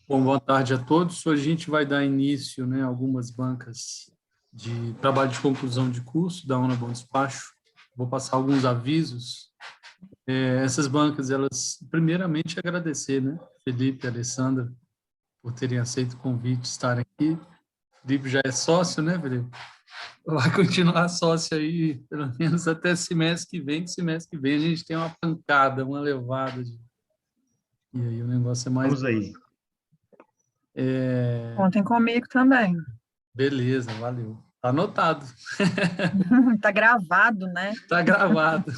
Bom, boa tarde a todos. Hoje a gente vai dar início, né, a algumas bancas de trabalho de conclusão de curso da UNA Bom Despacho. Vou passar alguns avisos. Essas bancas, elas, primeiramente, agradecer, né, Felipe e Alessandra, por terem aceito o convite de estarem aqui. Felipe já é sócio, né, Felipe? Vai continuar sócio aí, pelo menos até semestre que vem. Semestre que vem a gente tem uma pancada, uma levada. E aí o negócio é mais... Vamos aí. Contem comigo também. Beleza, valeu. Tá anotado. Tá gravado, né? Tá gravado.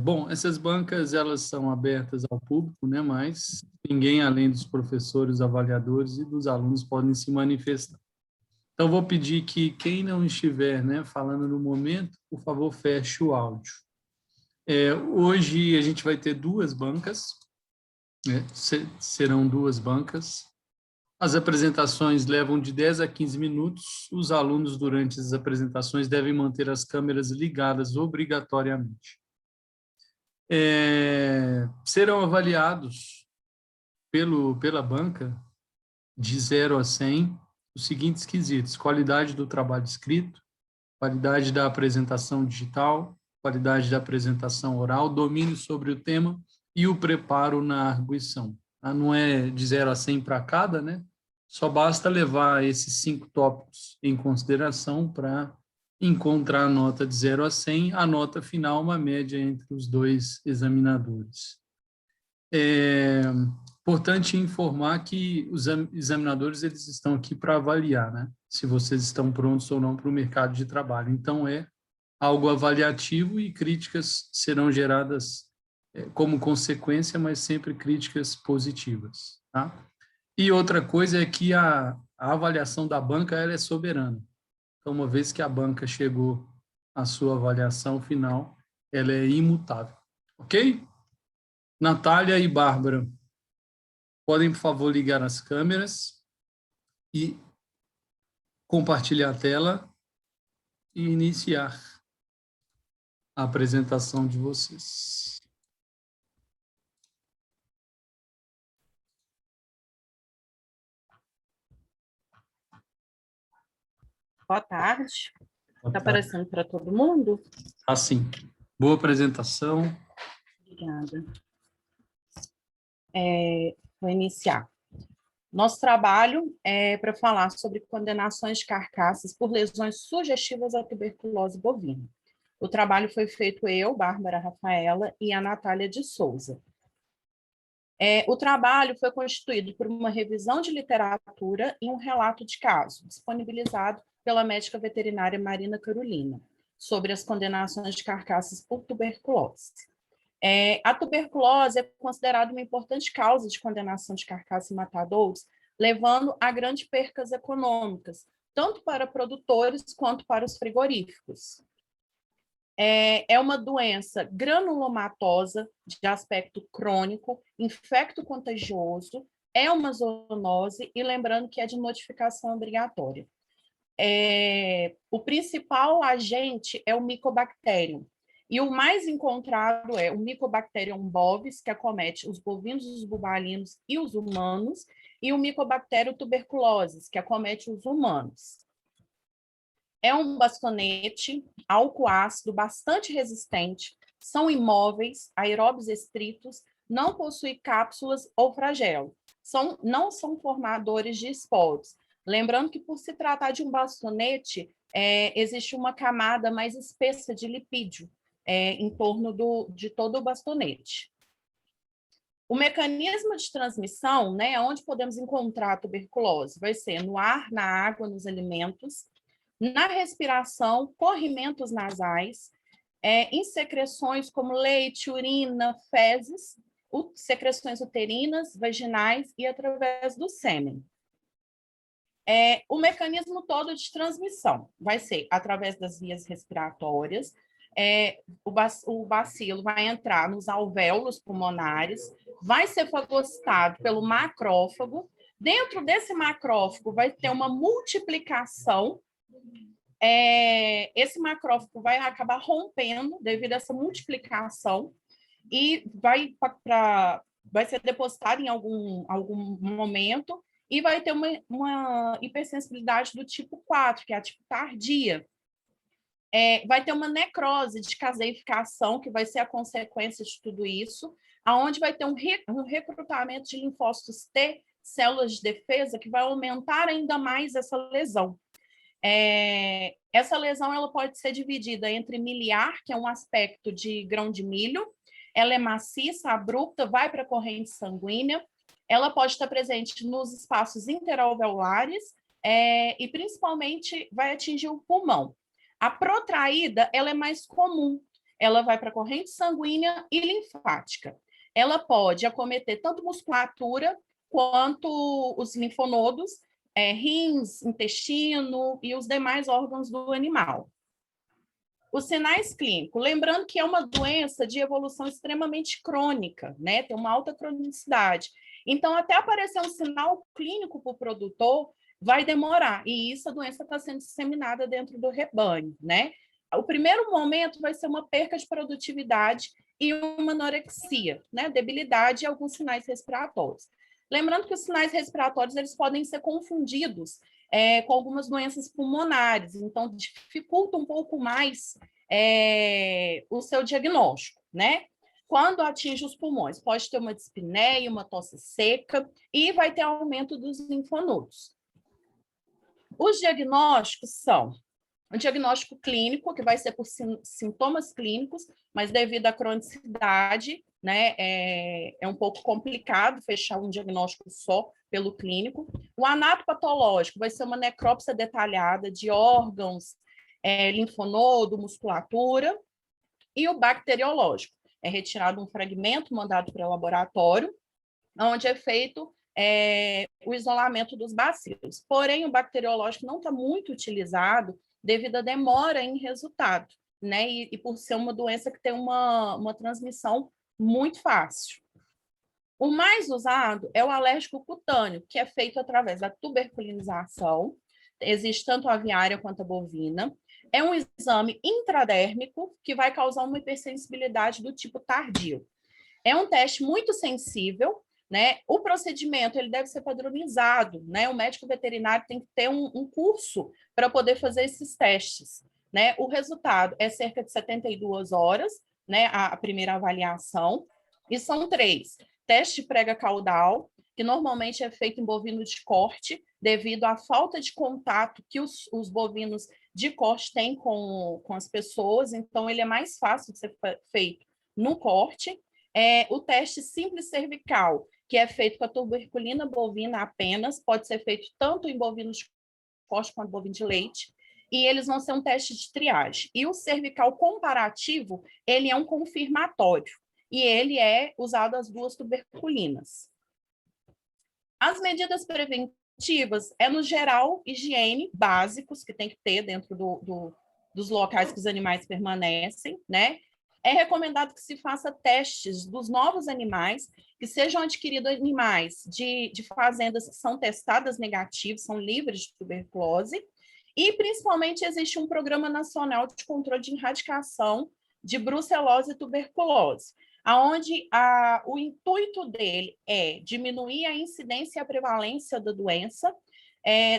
Bom, essas bancas, elas são abertas ao público, né? Mas ninguém, além dos professores, avaliadores e dos alunos, podem se manifestar. Então, vou pedir que quem não estiver, né, falando no momento, por favor, feche o áudio. Hoje a gente vai ter duas bancas, né? Serão duas bancas. As apresentações levam de 10 a 15 minutos. Os alunos, durante as apresentações, devem manter as câmeras ligadas obrigatoriamente. Serão avaliados pela banca, de 0 a 100, os seguintes quesitos: qualidade do trabalho escrito, qualidade da apresentação digital, qualidade da apresentação oral, domínio sobre o tema e o preparo na arguição. Não é de 0 a 100 para cada, né? Só basta levar esses 5 tópicos em consideração para encontrar a nota de 0 a 100, a nota final, uma média entre os dois examinadores. Importante informar que os examinadores, eles estão aqui para avaliar, né? Se vocês estão prontos ou não para o mercado de trabalho. Então, é algo avaliativo e críticas serão geradas como consequência, mas sempre críticas positivas, tá? E outra coisa é que a avaliação da banca, ela é soberana. Então, uma vez que a banca chegou à sua avaliação final, ela é imutável. Ok? Natália e Bárbara, podem, por favor, ligar as câmeras e compartilhar a tela e iniciar a apresentação de vocês. Boa tarde. Está aparecendo para todo mundo? Assim. Boa apresentação. Obrigada. Vou iniciar. Nosso trabalho é para falar sobre condenações de carcaças por lesões sugestivas à tuberculose bovina. O trabalho foi feito eu, Bárbara Rafaela, e a Natália de Souza. O trabalho foi constituído por uma revisão de literatura e um relato de caso, disponibilizado pela médica veterinária Marina Carolina, sobre as condenações de carcaças por tuberculose. A tuberculose é considerada uma importante causa de condenação de carcaças em matadouros, levando a grandes percas econômicas, tanto para produtores quanto para os frigoríficos. É uma doença granulomatosa, de aspecto crônico, infecto-contagioso, é uma zoonose, e lembrando que é de notificação obrigatória. O principal agente é o Mycobacterium, e o mais encontrado é o Mycobacterium bovis, que acomete os bovinos, os bubalinos e os humanos, e o Mycobacterium tuberculosis, que acomete os humanos. É um bastonete álcool ácido bastante resistente, são imóveis, aeróbios estritos, não possui cápsulas ou flagelo, não são formadores de esporos. Lembrando que, por se tratar de um bastonete, existe uma camada mais espessa de lipídio em torno de todo o bastonete. O mecanismo de transmissão, né, onde podemos encontrar a tuberculose, vai ser no ar, na água, nos alimentos, na respiração, corrimentos nasais, em secreções como leite, urina, fezes, secreções uterinas, vaginais e através do sêmen. O mecanismo todo de transmissão vai ser através das vias respiratórias. O bacilo vai entrar nos alvéolos pulmonares, vai ser fagocitado pelo macrófago. Dentro desse macrófago vai ter uma multiplicação. Esse macrófago vai acabar rompendo devido a essa multiplicação e vai para vai ser depositado em algum momento e vai ter uma hipersensibilidade do tipo 4, que é a tipo tardia. Vai ter uma necrose de caseificação, que vai ser a consequência de tudo isso, aonde vai ter um recrutamento de linfócitos T, células de defesa, que vai aumentar ainda mais essa lesão. Essa lesão ela pode ser dividida entre miliar, que é um aspecto de grão de milho, ela é maciça, abrupta, vai para a corrente sanguínea, ela pode estar presente nos espaços interalveolares e principalmente vai atingir o pulmão. A protraída ela é mais comum, ela vai para a corrente sanguínea e linfática. Ela pode acometer tanto musculatura quanto os linfonodos, rins, intestino e os demais órgãos do animal. Os sinais clínicos, lembrando que é uma doença de evolução extremamente crônica, né? Tem uma alta cronicidade. Então, até aparecer um sinal clínico para o produtor, vai demorar, e isso a doença está sendo disseminada dentro do rebanho, né? O primeiro momento vai ser uma perca de produtividade e uma anorexia, né? Debilidade e alguns sinais respiratórios. Lembrando que os sinais respiratórios eles podem ser confundidos com algumas doenças pulmonares, então dificulta um pouco mais o seu diagnóstico, né? Quando atinge os pulmões, pode ter uma dispneia, uma tosse seca e vai ter aumento dos linfonodos. Os diagnósticos são um diagnóstico clínico, que vai ser por sintomas clínicos, mas devido à cronicidade, né, é um pouco complicado fechar um diagnóstico só pelo clínico. O anatopatológico vai ser uma necrópsia detalhada de órgãos, linfonodo, musculatura. E o bacteriológico é retirado um fragmento mandado para o laboratório, onde é feito o isolamento dos bacilos. Porém, o bacteriológico não está muito utilizado devido à demora em resultado, né? E por ser uma doença que tem uma transmissão muito fácil. O mais usado é o alérgico cutâneo, que é feito através da tuberculinização, existe tanto a aviária quanto a bovina. É um exame intradérmico que vai causar uma hipersensibilidade do tipo tardio. É um teste muito sensível, né? O procedimento ele deve ser padronizado, né? O médico veterinário tem que ter um curso para poder fazer esses testes, né? O resultado é cerca de 72 horas, né? A primeira avaliação, e são 3. Teste de prega caudal, que normalmente é feito em bovino de corte, devido à falta de contato que os bovinos de corte têm com as pessoas, então ele é mais fácil de ser feito no corte. O teste simples cervical, que é feito com a tuberculina bovina apenas, pode ser feito tanto em bovinos de corte quanto bovino de leite, e eles vão ser um teste de triagem. E o cervical comparativo, ele é um confirmatório, e ele é usado as 2 tuberculinas. As medidas preventivas no geral, higiene básicos, que tem que ter dentro dos locais que os animais permanecem, né? É recomendado que se faça testes dos novos animais, que sejam adquiridos animais de fazendas que são testadas negativos, são livres de tuberculose, e principalmente existe um programa nacional de controle de erradicação de brucelose e tuberculose, onde o intuito dele é diminuir a incidência e a prevalência da doença,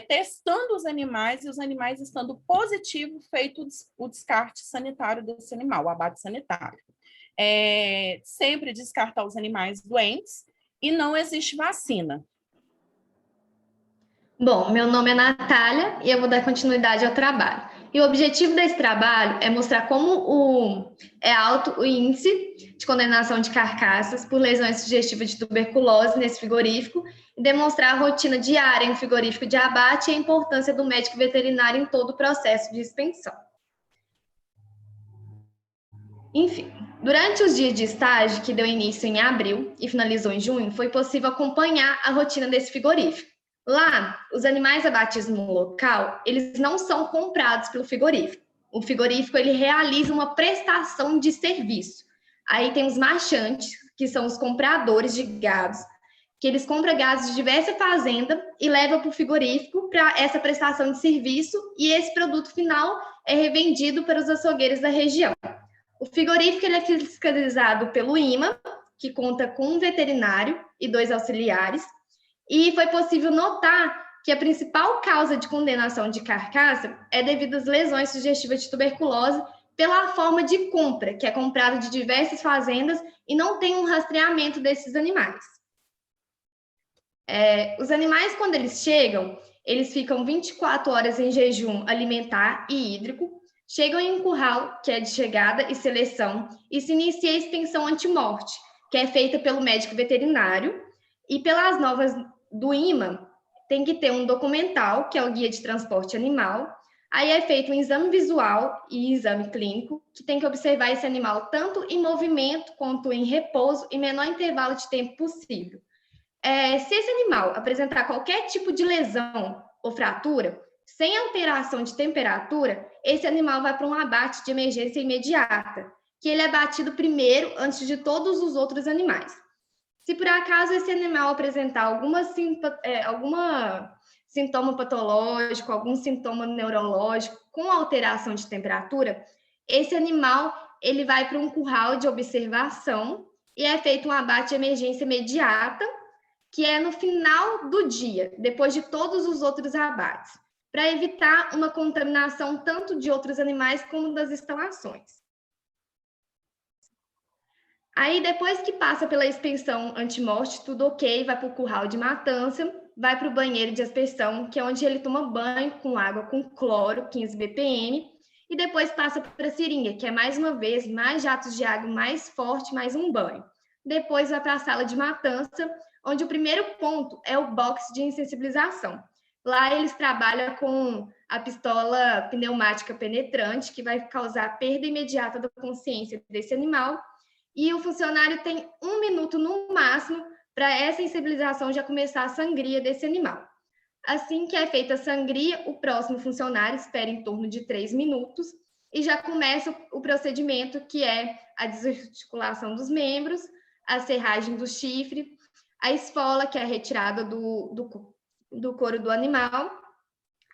testando os animais, e os animais estando positivo, feito o descarte sanitário desse animal, o abate sanitário. Sempre descartar os animais doentes, e não existe vacina. Bom, meu nome é Natália e eu vou dar continuidade ao trabalho. E o objetivo desse trabalho é mostrar como é alto o índice de condenação de carcaças por lesões sugestivas de tuberculose nesse frigorífico e demonstrar a rotina diária em frigorífico de abate e a importância do médico veterinário em todo o processo de expensão. Enfim, durante os dias de estágio, que deu início em abril e finalizou em junho, foi possível acompanhar a rotina desse frigorífico. Lá, os animais abatidos no local, eles não são comprados pelo frigorífico. O frigorífico, ele realiza uma prestação de serviço. Aí tem os marchantes, que são os compradores de gados, que eles compram gados de diversas fazendas e levam para o frigorífico para essa prestação de serviço, e esse produto final é revendido para os açougueiros da região. O frigorífico ele é fiscalizado pelo IMA, que conta com um veterinário e 2 auxiliares, e foi possível notar que a principal causa de condenação de carcaça é devido às lesões sugestivas de tuberculose pela forma de compra, que é comprada de diversas fazendas e não tem um rastreamento desses animais. Os animais, quando eles chegam, eles ficam 24 horas em jejum alimentar e hídrico, chegam em um curral, que é de chegada e seleção, e se inicia a expensão antimorte, que é feita pelo médico veterinário, e pelas normas do INMA, tem que ter um documental, que é o Guia de Transporte Animal. Aí é feito um exame visual e exame clínico, que tem que observar esse animal tanto em movimento quanto em repouso e menor intervalo de tempo possível. Se esse animal apresentar qualquer tipo de lesão ou fratura, sem alteração de temperatura, esse animal vai para um abate de emergência imediata, que ele é abatido primeiro antes de todos os outros animais. Se por acaso esse animal apresentar algum sintoma patológico, algum sintoma neurológico com alteração de temperatura, esse animal ele vai para um curral de observação e é feito um abate de emergência imediata, que é no final do dia, depois de todos os outros abates, para evitar uma contaminação tanto de outros animais como das instalações. Aí, depois que passa pela expensão antimorte, tudo ok, vai para o curral de matança, vai para o banheiro de aspersão, que é onde ele toma banho com água com cloro, 15 BPM, e depois passa para a seringa, que é mais uma vez, mais jatos de água mais forte, mais um banho. Depois vai para a sala de matança, onde o primeiro ponto é o box de insensibilização. Lá eles trabalham com a pistola pneumática penetrante, que vai causar perda imediata da consciência desse animal, e o funcionário tem 1 minuto no máximo para essa sensibilização já começar a sangria desse animal. Assim que é feita a sangria, o próximo funcionário espera em torno de 3 minutos e já começa o procedimento, que é a desarticulação dos membros, a serragem do chifre, a esfola, que é a retirada do couro do animal,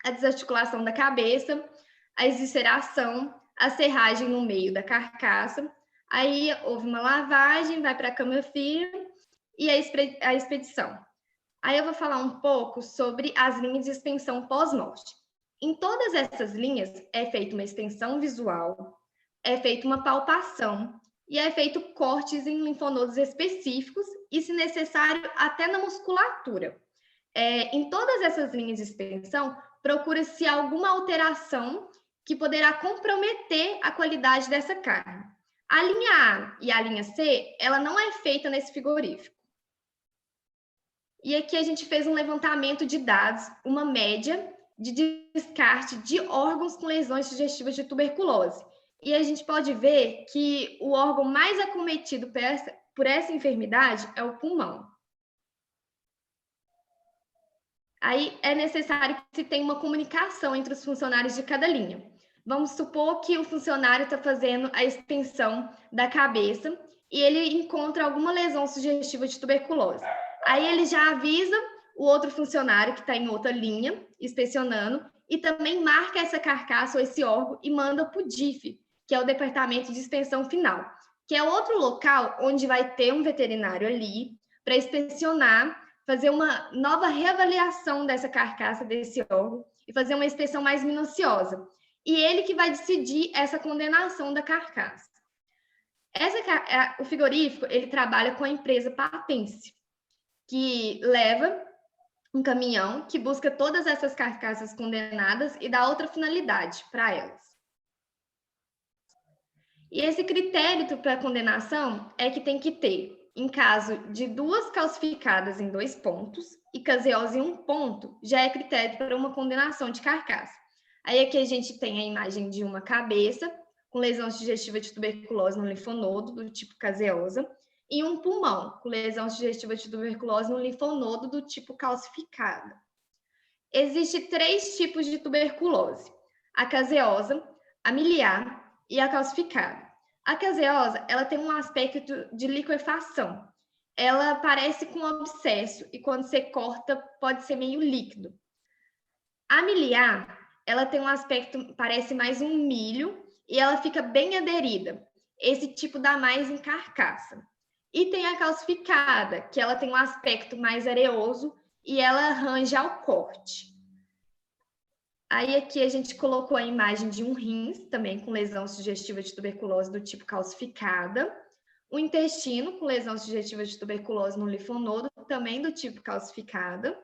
a desarticulação da cabeça, a exvisceração, a serragem no meio da carcaça. Aí houve uma lavagem, vai para a cama fria e a expedição. Aí eu vou falar um pouco sobre as linhas de expensão pós-morte. Em todas essas linhas é feita uma expensão visual, é feita uma palpação e é feito cortes em linfonodos específicos e, se necessário, até na musculatura. Em todas essas linhas de expensão, procura-se alguma alteração que poderá comprometer a qualidade dessa carne. A linha A e a linha C, ela não é feita nesse frigorífico. E aqui a gente fez um levantamento de dados, uma média de descarte de órgãos com lesões sugestivas de tuberculose. E a gente pode ver que o órgão mais acometido por essa enfermidade é o pulmão. Aí é necessário que se tenha uma comunicação entre os funcionários de cada linha. Vamos supor que o funcionário está fazendo a expensão da cabeça e ele encontra alguma lesão sugestiva de tuberculose. Aí ele já avisa o outro funcionário que está em outra linha, inspecionando, e também marca essa carcaça ou esse órgão e manda para o DIF, que é o Departamento de Inspeção Final, que é outro local onde vai ter um veterinário ali para inspecionar, fazer uma nova reavaliação dessa carcaça, desse órgão, e fazer uma inspeção mais minuciosa. E ele que vai decidir essa condenação da carcaça. O frigorífico, ele trabalha com a empresa Patense, que leva um caminhão que busca todas essas carcaças condenadas e dá outra finalidade para elas. E esse critério para condenação é que tem que ter, em caso de 2 calcificadas em 2 pontos e caseose em 1 ponto, já é critério para uma condenação de carcaça. Aí aqui a gente tem a imagem de uma cabeça com lesão sugestiva de tuberculose no linfonodo do tipo caseosa e um pulmão com lesão sugestiva de tuberculose no linfonodo do tipo calcificada. Existem 3 tipos de tuberculose: a caseosa, a miliar e a calcificada. A caseosa, ela tem um aspecto de liquefação. Ela parece com um abscesso e quando você corta pode ser meio líquido. A miliar, ela tem um aspecto, parece mais um milho e ela fica bem aderida. Esse tipo dá mais em carcaça. E tem a calcificada, que ela tem um aspecto mais areoso e ela range ao corte. Aí aqui a gente colocou a imagem de um rins, também com lesão sugestiva de tuberculose do tipo calcificada, o intestino com lesão sugestiva de tuberculose no linfonodo, também do tipo calcificada.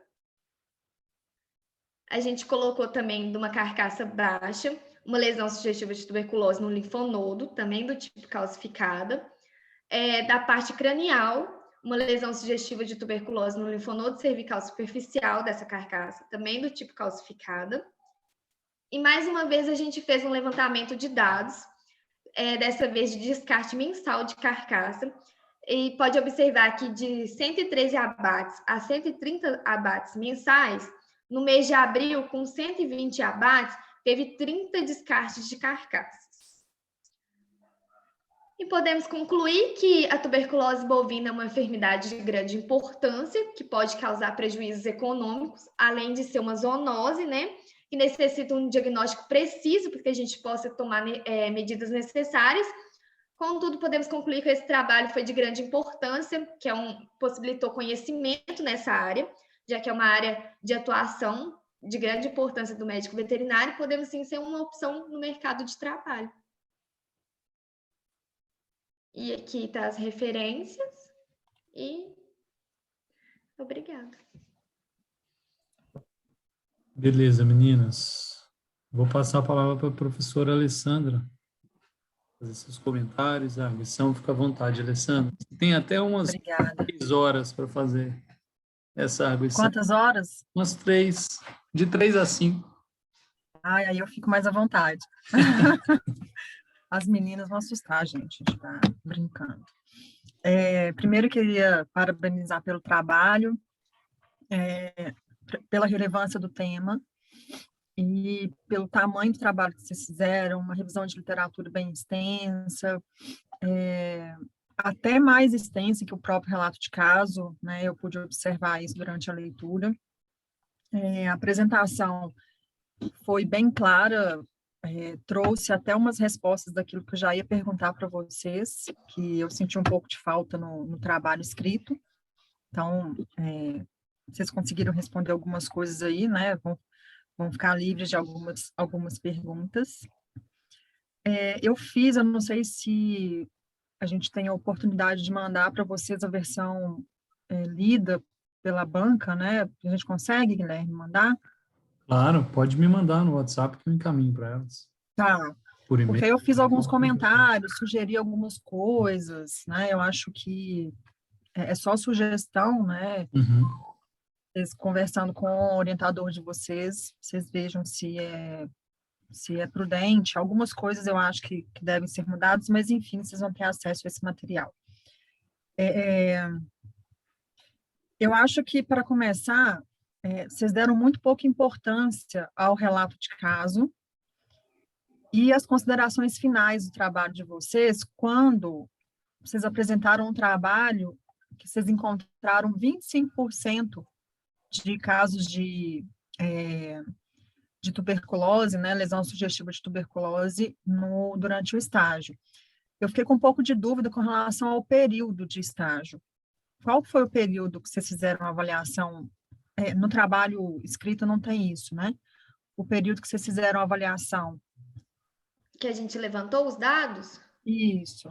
A gente colocou também de uma carcaça baixa, uma lesão sugestiva de tuberculose no linfonodo, também do tipo calcificada. Da parte cranial, uma lesão sugestiva de tuberculose no linfonodo cervical superficial dessa carcaça, também do tipo calcificada. E mais uma vez a gente fez um levantamento de dados, dessa vez de descarte mensal de carcaça, e pode observar que de 113 abates a 130 abates mensais, no mês de abril, com 120 abates, teve 30 descartes de carcaças. E podemos concluir que a tuberculose bovina é uma enfermidade de grande importância, que pode causar prejuízos econômicos, além de ser uma zoonose, né? Que necessita um diagnóstico preciso para que a gente possa tomar medidas necessárias. Contudo, podemos concluir que esse trabalho foi de grande importância, que possibilitou conhecimento nessa área, já que é uma área de atuação de grande importância do médico veterinário, podemos sim ser uma opção no mercado de trabalho. E aqui tá as referências e obrigada. Beleza, meninas. Vou passar a palavra para a professora Alessandra. Fazer seus comentários, a lição, fica à vontade, Alessandra. Tem até umas Obrigada. 3 horas para fazer essa arguição. Quantas horas? Umas 3, de 3 a 5. Ai, aí eu fico mais à vontade. As meninas vão assustar, gente. A gente tá brincando. Primeiro, queria parabenizar pelo trabalho, pela relevância do tema e pelo tamanho do trabalho que vocês fizeram, uma revisão de literatura bem extensa, até mais extensa que o próprio relato de caso, né? Eu pude observar isso durante a leitura. A apresentação foi bem clara, trouxe até umas respostas daquilo que eu já ia perguntar para vocês, que eu senti um pouco de falta no trabalho escrito. Então, vocês conseguiram responder algumas coisas aí, né? Vão ficar livres de algumas perguntas. Eu não sei se a gente tem a oportunidade de mandar para vocês a versão lida pela banca, né? A gente consegue, Guilherme, mandar? Claro, pode me mandar no WhatsApp que eu encaminho para elas. Tá. Por e-mail. Porque eu fiz alguns comentários, sugeri algumas coisas, né? Eu acho que é só sugestão, né? Uhum. Vocês conversando com o orientador de vocês vejam se é prudente. Algumas coisas eu acho que devem ser mudadas, mas, enfim, vocês vão ter acesso a esse material. Eu acho que, para começar, vocês deram muito pouca importância ao relato de caso e as considerações finais do trabalho de vocês, quando vocês apresentaram um trabalho que vocês encontraram 25% de casos de tuberculose, né, lesão sugestiva de tuberculose durante o estágio. Eu fiquei com um pouco de dúvida com relação ao período de estágio. Qual foi o período que vocês fizeram a avaliação? No trabalho escrito não tem isso, né? O período que vocês fizeram a avaliação. Que a gente levantou os dados? Isso.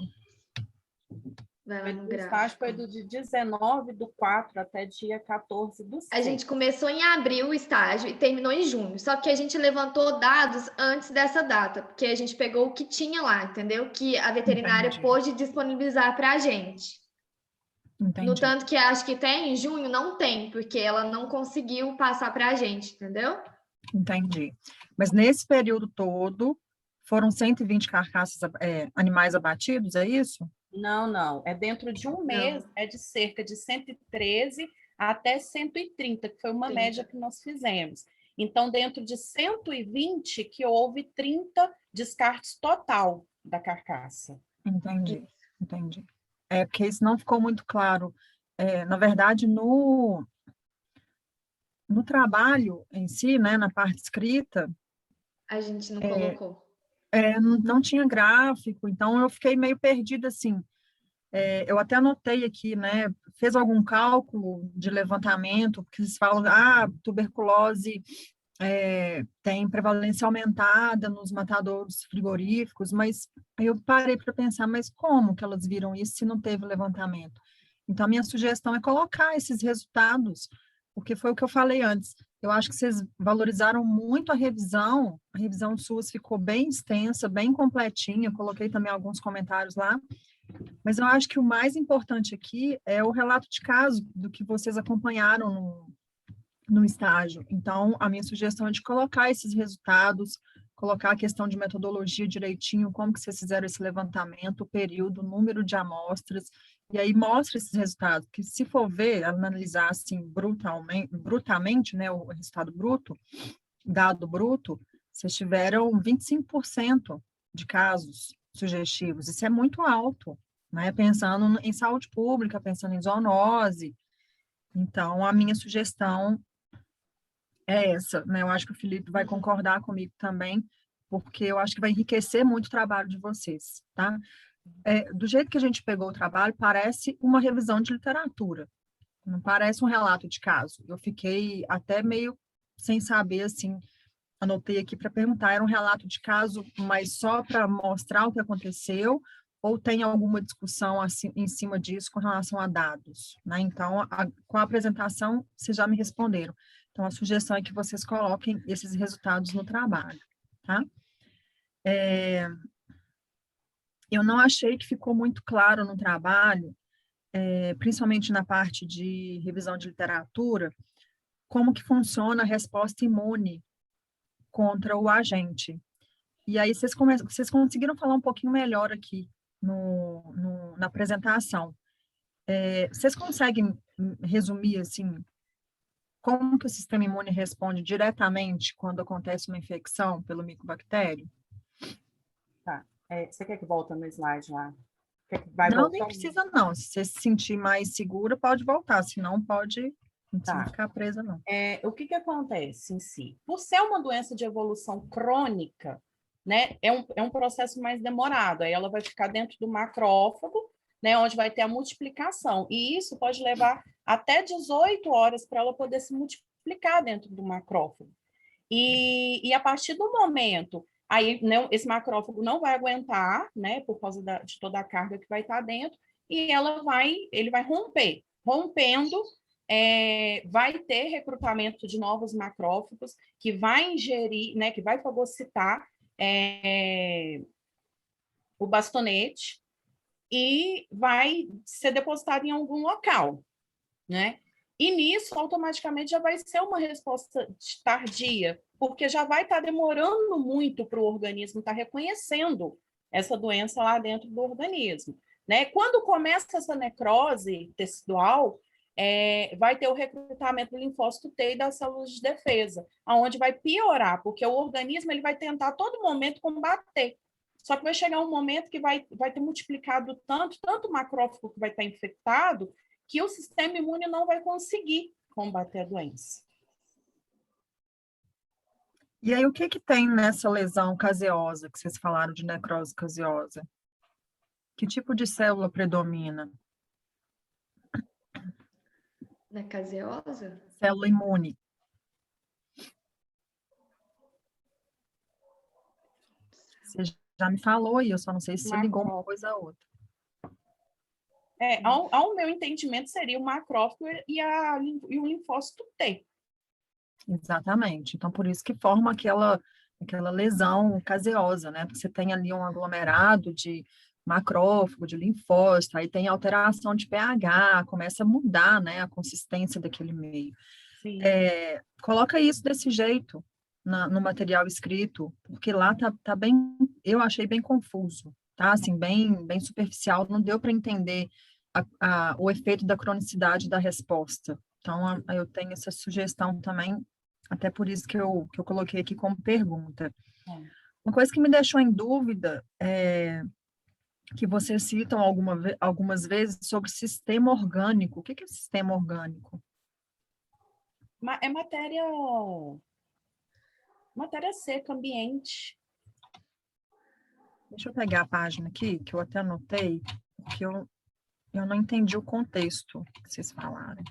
O estágio foi do dia 19/4 até dia 14/6. A gente começou em abril o estágio e terminou em junho. Só que a gente levantou dados antes dessa data, porque a gente pegou o que tinha lá, entendeu? Que a veterinária pôde disponibilizar para a gente. Entendi. No tanto que acho que até em junho não tem, porque ela não conseguiu passar para a gente, entendeu? Entendi. Mas nesse período todo, foram 120 carcaças, animais abatidos, é isso? Não. É dentro de um mês, é de cerca de 113 até 130, que foi uma média que nós fizemos. Então, dentro de 120, que houve 30 descartes total da carcaça. Entendi. Porque isso não ficou muito claro. Na verdade, no trabalho em si, né, na parte escrita... A gente não colocou. Não tinha gráfico, então eu fiquei meio perdida, assim. Eu até anotei aqui, né? Fez algum cálculo de levantamento, porque vocês falam, tuberculose tem prevalência aumentada nos matadouros frigoríficos, mas aí eu parei para pensar, mas como que elas viram isso se não teve levantamento? Então, a minha sugestão é colocar esses resultados, porque foi o que eu falei antes. Eu acho que vocês valorizaram muito a revisão SUS ficou bem extensa, bem completinha, eu coloquei também alguns comentários lá, mas eu acho que o mais importante aqui é o relato de caso do que vocês acompanharam no estágio. Então, a minha sugestão é de colocar esses resultados, colocar a questão de metodologia direitinho, como que vocês fizeram esse levantamento, o período, o número de amostras, e aí mostra esses resultados, que se for ver, analisar assim brutamente, né, o resultado bruto, dado bruto, vocês tiveram 25% de casos sugestivos, isso é muito alto, né, pensando em saúde pública, pensando em zoonose. Então, a minha sugestão é essa, né? Eu acho que o Felipe vai concordar comigo também, porque eu acho que vai enriquecer muito o trabalho de vocês, tá? Do jeito que a gente pegou o trabalho, parece uma revisão de literatura, não parece um relato de caso. Eu fiquei até meio sem saber, assim, anotei aqui para perguntar, era um relato de caso, mas só para mostrar o que aconteceu, ou tem alguma discussão assim, em cima disso com relação a dados, né? Então, com a apresentação, vocês já me responderam. Então, a sugestão é que vocês coloquem esses resultados no trabalho, tá? Eu não achei que ficou muito claro no trabalho, principalmente na parte de revisão de literatura, como que funciona a resposta imune contra o agente. E aí vocês conseguiram falar um pouquinho melhor aqui na apresentação. Vocês conseguem resumir, assim, como que o sistema imune responde diretamente quando acontece uma infecção pelo micobactério? Tá. Você quer que volte no slide lá? Quer que vai Não, nem voltar? precisa não. Se você se sentir mais segura, pode voltar. Se não, pode não precisa Tá. ficar presa, não. O que acontece em si? Por ser uma doença de evolução crônica, né, é um processo mais demorado. Aí ela vai ficar dentro do macrófago, né, onde vai ter a multiplicação. E isso pode levar até 18 horas para ela poder se multiplicar dentro do macrófago. E a partir do momento, aí né, esse macrófago não vai aguentar, né, por causa de toda a carga que vai estar dentro, e ele vai romper. Rompendo, vai ter recrutamento de novos macrófagos que vai ingerir, né, que vai fagocitar o bastonete e vai ser depositado em algum local, né? E nisso, automaticamente, já vai ser uma resposta tardia, porque já vai estar demorando muito para o organismo estar reconhecendo essa doença lá dentro do organismo, né? Quando começa essa necrose tecidual, vai ter o recrutamento do linfócito T e das células de defesa, aonde vai piorar, porque o organismo ele vai tentar a todo momento combater. Só que vai chegar um momento que vai ter multiplicado tanto macrófago que vai estar infectado, que o sistema imune não vai conseguir combater a doença. E aí, o que tem nessa lesão caseosa, que vocês falaram de necrose caseosa? Que tipo de célula predomina? Na caseosa? Célula imune. Você já me falou aí, eu só não sei se você ligou uma coisa a outra. Ao meu entendimento, seria o macrófago e o linfócito T. Exatamente. Então, por isso que forma aquela lesão caseosa, né? Porque você tem ali um aglomerado de macrófago, de linfócito, aí tem alteração de pH, começa a mudar, né, a consistência daquele meio. Coloca isso desse jeito no material escrito, porque lá tá bem, eu achei bem confuso, tá? Assim, bem superficial, não deu para entender o efeito da cronicidade da resposta. Então, eu tenho essa sugestão também, até por isso que eu coloquei aqui como pergunta. Uma coisa que me deixou em dúvida é que vocês citam algumas vezes sobre sistema orgânico. O que é sistema orgânico? É matéria seca, ambiente. Deixa eu pegar a página aqui, que eu até anotei, porque eu eu não entendi o contexto que vocês falaram.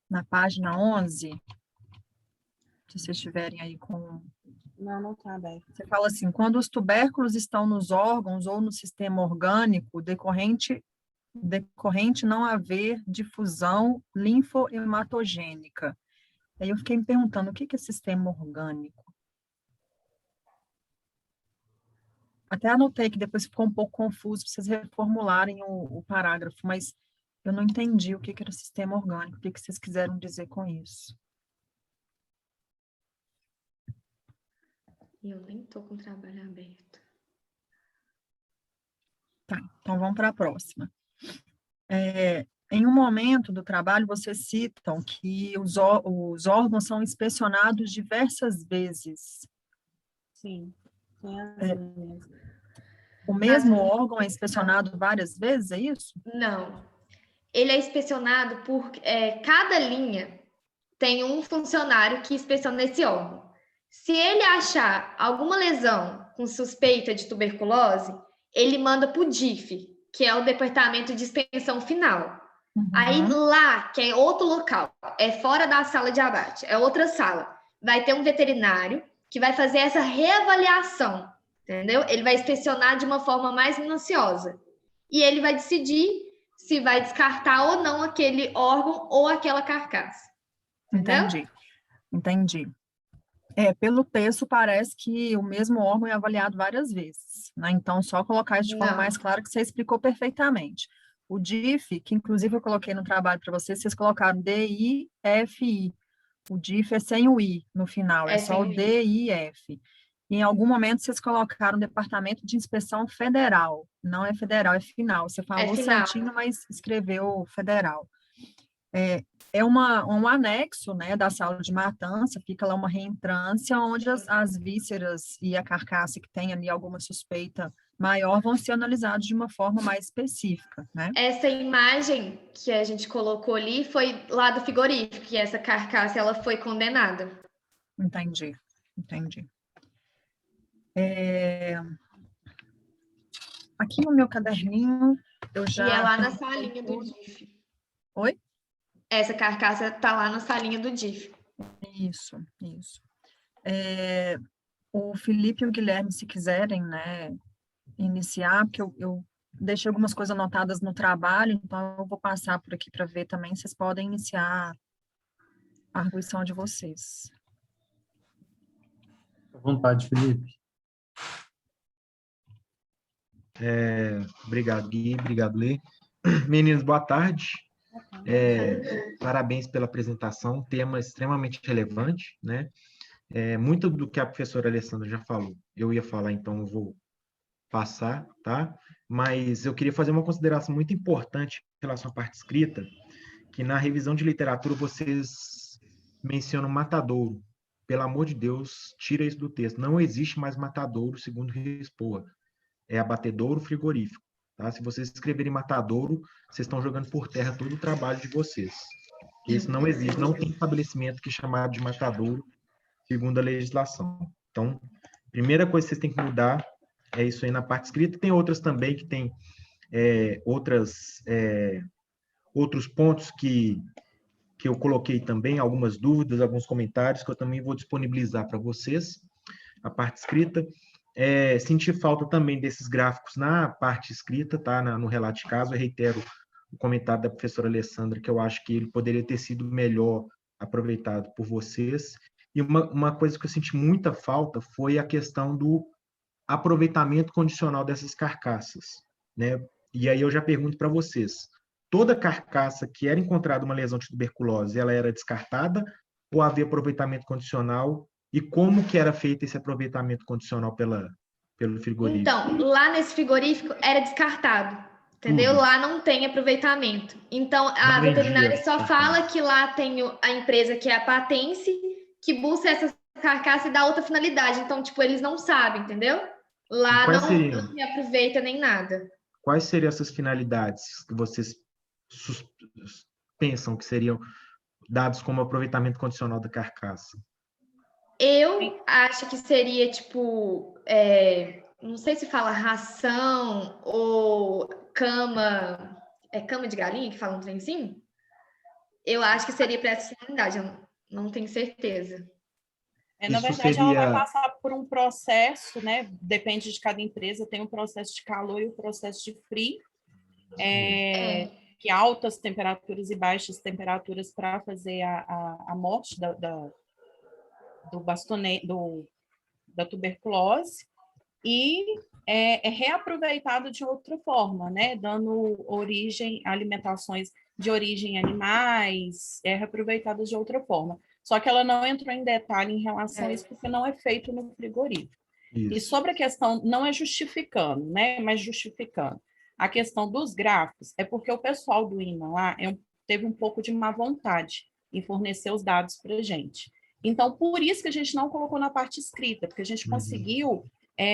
Na página 11, se vocês estiverem aí com... Não está aberto. Você fala assim, quando os tubérculos estão nos órgãos ou no sistema orgânico, decorrente não haver difusão linfohematogênica. Aí eu fiquei me perguntando, o que é sistema orgânico? Até anotei que depois ficou um pouco confuso para vocês reformularem o parágrafo, mas eu não entendi o que era sistema orgânico, o que vocês quiseram dizer com isso. Eu nem estou com o trabalho aberto. Tá, então vamos para a próxima. Em um momento do trabalho, vocês citam que os órgãos são inspecionados diversas vezes. Sim. O mesmo órgão é inspecionado várias vezes, é isso? Não. Ele é inspecionado por... cada linha tem um funcionário que inspeciona esse órgão. Se ele achar alguma lesão com suspeita de tuberculose, ele manda para o DIF, que é o Departamento de Inspeção Final. Uhum. Aí lá, que é outro local, é fora da sala de abate, é outra sala. Vai ter um veterinário que vai fazer essa reavaliação, entendeu? Ele vai inspecionar de uma forma mais minuciosa. E ele vai decidir se vai descartar ou não aquele órgão ou aquela carcaça. Entendeu? Entendi. Pelo texto, parece que o mesmo órgão é avaliado várias vezes, né? Então, só colocar isso de forma mais clara, que você explicou perfeitamente. O DIF, que inclusive eu coloquei no trabalho para vocês colocaram D-I-F-I. O DIF é sem o I no final, é só o D-I-F. E em algum momento vocês colocaram Departamento de Inspeção Federal. Não é federal, é final. Você falou certinho, mas escreveu federal. É um anexo, né, da sala de matança, fica lá uma reentrância, onde as vísceras e a carcaça que tem ali alguma suspeita maior vão ser analisados de uma forma mais específica, né? Essa imagem que a gente colocou ali foi lá do frigorífico, que essa carcaça ela foi condenada. Entendi. Aqui no meu caderninho, eu já... E é lá na salinha do DIF. Oi? Essa carcaça está lá na salinha do DIF. Isso. O Felipe e o Guilherme, se quiserem, né, iniciar, porque eu deixei algumas coisas anotadas no trabalho, então eu vou passar por aqui para ver também, vocês podem iniciar a arguição de vocês. À vontade, Felipe. Obrigado, Gui, obrigado, Lê. Meninos, boa tarde. Parabéns pela apresentação, tema extremamente relevante, né? Muito do que a professora Alessandra já falou, eu ia falar, então eu vou passar, tá? Mas eu queria fazer uma consideração muito importante em relação à parte escrita, que na revisão de literatura vocês mencionam matadouro. Pelo amor de Deus, tira isso do texto. Não existe mais matadouro, segundo Rispoa. É abatedouro frigorífico. Tá? Se vocês escreverem matadouro, vocês estão jogando por terra todo o trabalho de vocês. Isso não existe, não tem estabelecimento que é chamado de matadouro, segundo a legislação. Então, primeira coisa que vocês têm que mudar é isso aí na parte escrita. Tem outras também que tem outros pontos que eu coloquei também, algumas dúvidas, alguns comentários que eu também vou disponibilizar para vocês, a parte escrita. Senti falta também desses gráficos na parte escrita, tá? No relato de caso. Eu reitero o comentário da professora Alessandra, que eu acho que ele poderia ter sido melhor aproveitado por vocês. E uma coisa que eu senti muita falta foi a questão do aproveitamento condicional dessas carcaças, né? E aí eu já pergunto para vocês, toda carcaça que era encontrada uma lesão de tuberculose, ela era descartada ou havia aproveitamento condicional? E como que era feito esse aproveitamento condicional pelo frigorífico? Então, lá nesse frigorífico era descartado, entendeu? Lá não tem aproveitamento. Então, a veterinária só fala que lá tem a empresa que é a Patense, que busca essa carcaça e dá outra finalidade. Então, tipo, eles não sabem, entendeu? Lá não se aproveita nem nada. Quais seriam essas finalidades que vocês pensam que seriam dados como aproveitamento condicional da carcaça? Eu acho que seria, tipo, não sei se fala ração ou cama, é cama de galinha que fala um trem assim? Eu acho que seria para essa finalidade, eu não tenho certeza. Na Isso verdade, ela vai seria... passar por um processo, né? Depende de cada empresa, tem um processo de calor e um processo de frio, que altas temperaturas e baixas temperaturas para fazer a morte do da tuberculose, e é reaproveitado de outra forma, né? Dando origem a alimentações de origem animais, é reaproveitado de outra forma. Só que ela não entrou em detalhe em relação a isso, porque não é feito no frigorífico. Isso. E sobre a questão, não é justificando, né? Mas justificando. A questão dos gráficos é porque o pessoal do INA lá teve um pouco de má vontade em fornecer os dados para a gente. Então, por isso que a gente não colocou na parte escrita, porque a gente conseguiu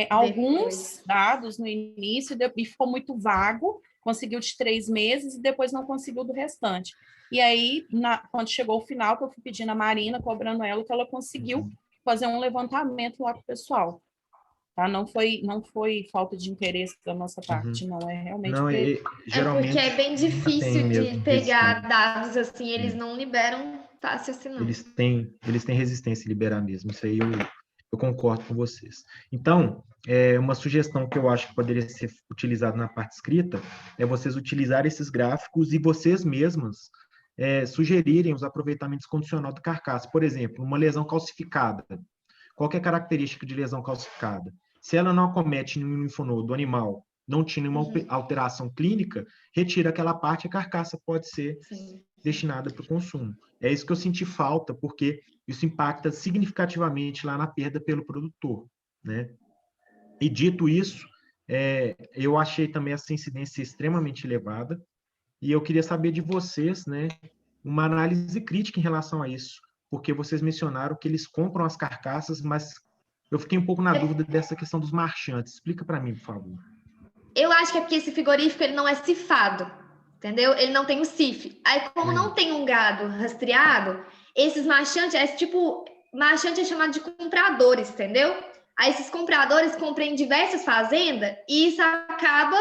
alguns dados no início e ficou muito vago, conseguiu de 3 meses e depois não conseguiu do restante. E aí, quando chegou o final, que eu fui pedindo a Marina, cobrando ela, que ela conseguiu fazer um levantamento lá com o pessoal. Tá? Não foi falta de interesse da nossa parte, não. É realmente... Não, geralmente, porque é bem difícil de mesmo pegar dados assim, eles não liberam fácil assim, não. Eles têm resistência a liberar mesmo, isso aí eu concordo com vocês. Então, uma sugestão que eu acho que poderia ser utilizada na parte escrita é vocês utilizarem esses gráficos e vocês mesmas sugerirem os aproveitamentos condicionais do carcaça. Por exemplo, uma lesão calcificada. Qual que é a característica de lesão calcificada? Se ela não acomete nenhum linfonodo do animal, não tinha nenhuma alteração clínica, retira aquela parte, a carcaça pode ser destinada para o consumo. É isso que eu senti falta, porque isso impacta significativamente lá na perda pelo produtor, né? E dito isso, eu achei também essa incidência extremamente elevada, e eu queria saber de vocês, né, uma análise crítica em relação a isso, porque vocês mencionaram que eles compram as carcaças, mas eu fiquei um pouco na dúvida dessa questão dos marchantes. Explica para mim, por favor. Eu acho que é porque esse frigorífico ele não é cifado, entendeu? Ele não tem o CIF. Aí, como não tem um gado rastreado, esses marchantes, marchante é chamado de compradores, entendeu? Aí esses compradores compram em diversas fazendas e isso acaba,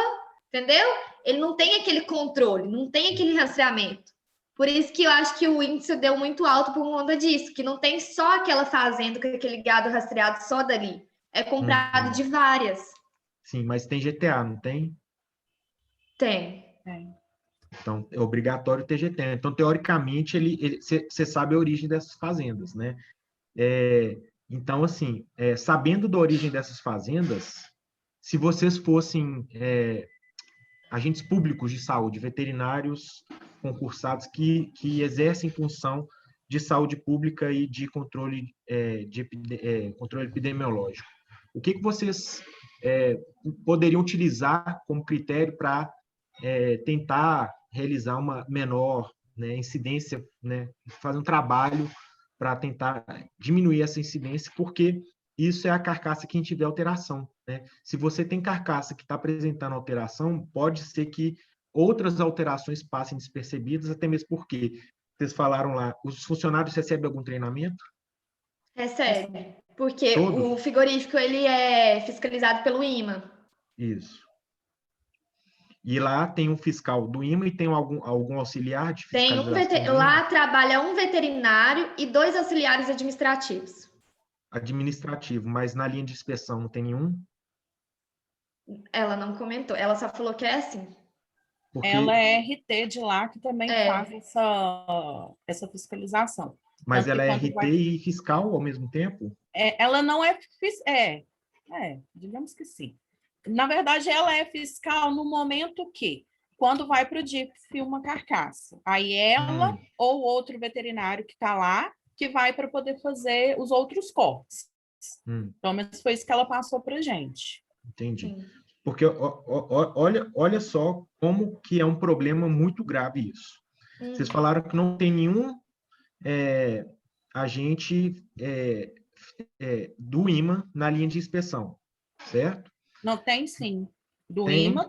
entendeu? Ele não tem aquele controle, não tem aquele rastreamento. Por isso que eu acho que o índice deu muito alto por conta disso, que não tem só aquela fazenda com aquele gado rastreado só dali. É comprado de várias. Sim, mas tem GTA, não tem? Tem. Então, é obrigatório ter GTA. Então, teoricamente, você sabe a origem dessas fazendas, né? Então, assim, sabendo da origem dessas fazendas, se vocês fossem agentes públicos de saúde, veterinários concursados que exercem função de saúde pública e de controle, controle epidemiológico, o que vocês poderiam utilizar como critério para tentar realizar uma menor, né, incidência, né, fazer um trabalho para tentar diminuir essa incidência, porque isso é a carcaça que a gente vê alteração, né? Se você tem carcaça que está apresentando alteração, pode ser que outras alterações passem despercebidas, até mesmo porque vocês falaram lá, os funcionários recebem algum treinamento? Recebe, porque Todos? o frigorífico ele é fiscalizado pelo IMA. Isso. E lá tem um fiscal do IMA e tem algum auxiliar de fiscalização? Lá trabalha um veterinário e 2 auxiliares administrativos. Administrativo, mas na linha de inspeção não tem nenhum? Ela não comentou, ela só falou que é assim. Porque... Ela é RT de lá que também faz essa fiscalização. Mas tanto ela é RT e fiscal ao mesmo tempo? Ela não é... digamos que sim. Na verdade, ela é fiscal no momento que, quando vai para o DIP, filma a carcaça. Aí ela ou outro veterinário que está lá, que vai para poder fazer os outros cortes. Pelo menos foi isso que ela passou para a gente. Entendi. Sim. Porque olha só como que é um problema muito grave isso. Vocês falaram que não tem nenhum agente do IMA na linha de inspeção, certo? Não, tem sim. Do IMA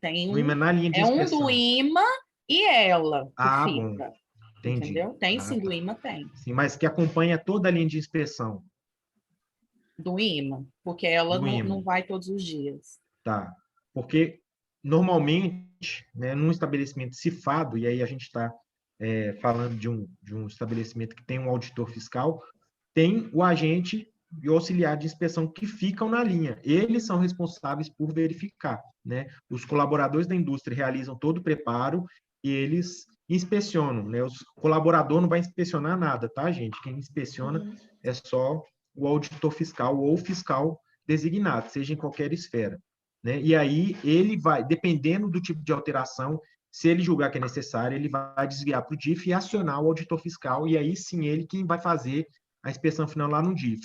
tem. Do IMA na linha de inspeção. Um do IMA e ela que fica. Bom. Entendi. Entendeu? Tem sim, do IMA tem. Sim, mas que acompanha toda a linha de inspeção. Do IMA, porque ela Do IMA. não vai todos os dias. Tá. Porque, normalmente, né, num estabelecimento cifado, e aí a gente está falando de um estabelecimento que tem um auditor fiscal, tem o agente e o auxiliar de inspeção que ficam na linha. Eles são responsáveis por verificar, né? Os colaboradores da indústria realizam todo o preparo e eles inspecionam, né? O colaborador não vai inspecionar nada, tá, gente? Quem inspeciona é só o auditor fiscal ou o fiscal designado, seja em qualquer esfera, né? E aí ele vai, dependendo do tipo de alteração, se ele julgar que é necessário, ele vai desviar para o DIF e acionar o auditor fiscal, e aí sim ele quem vai fazer a inspeção final lá no DIF.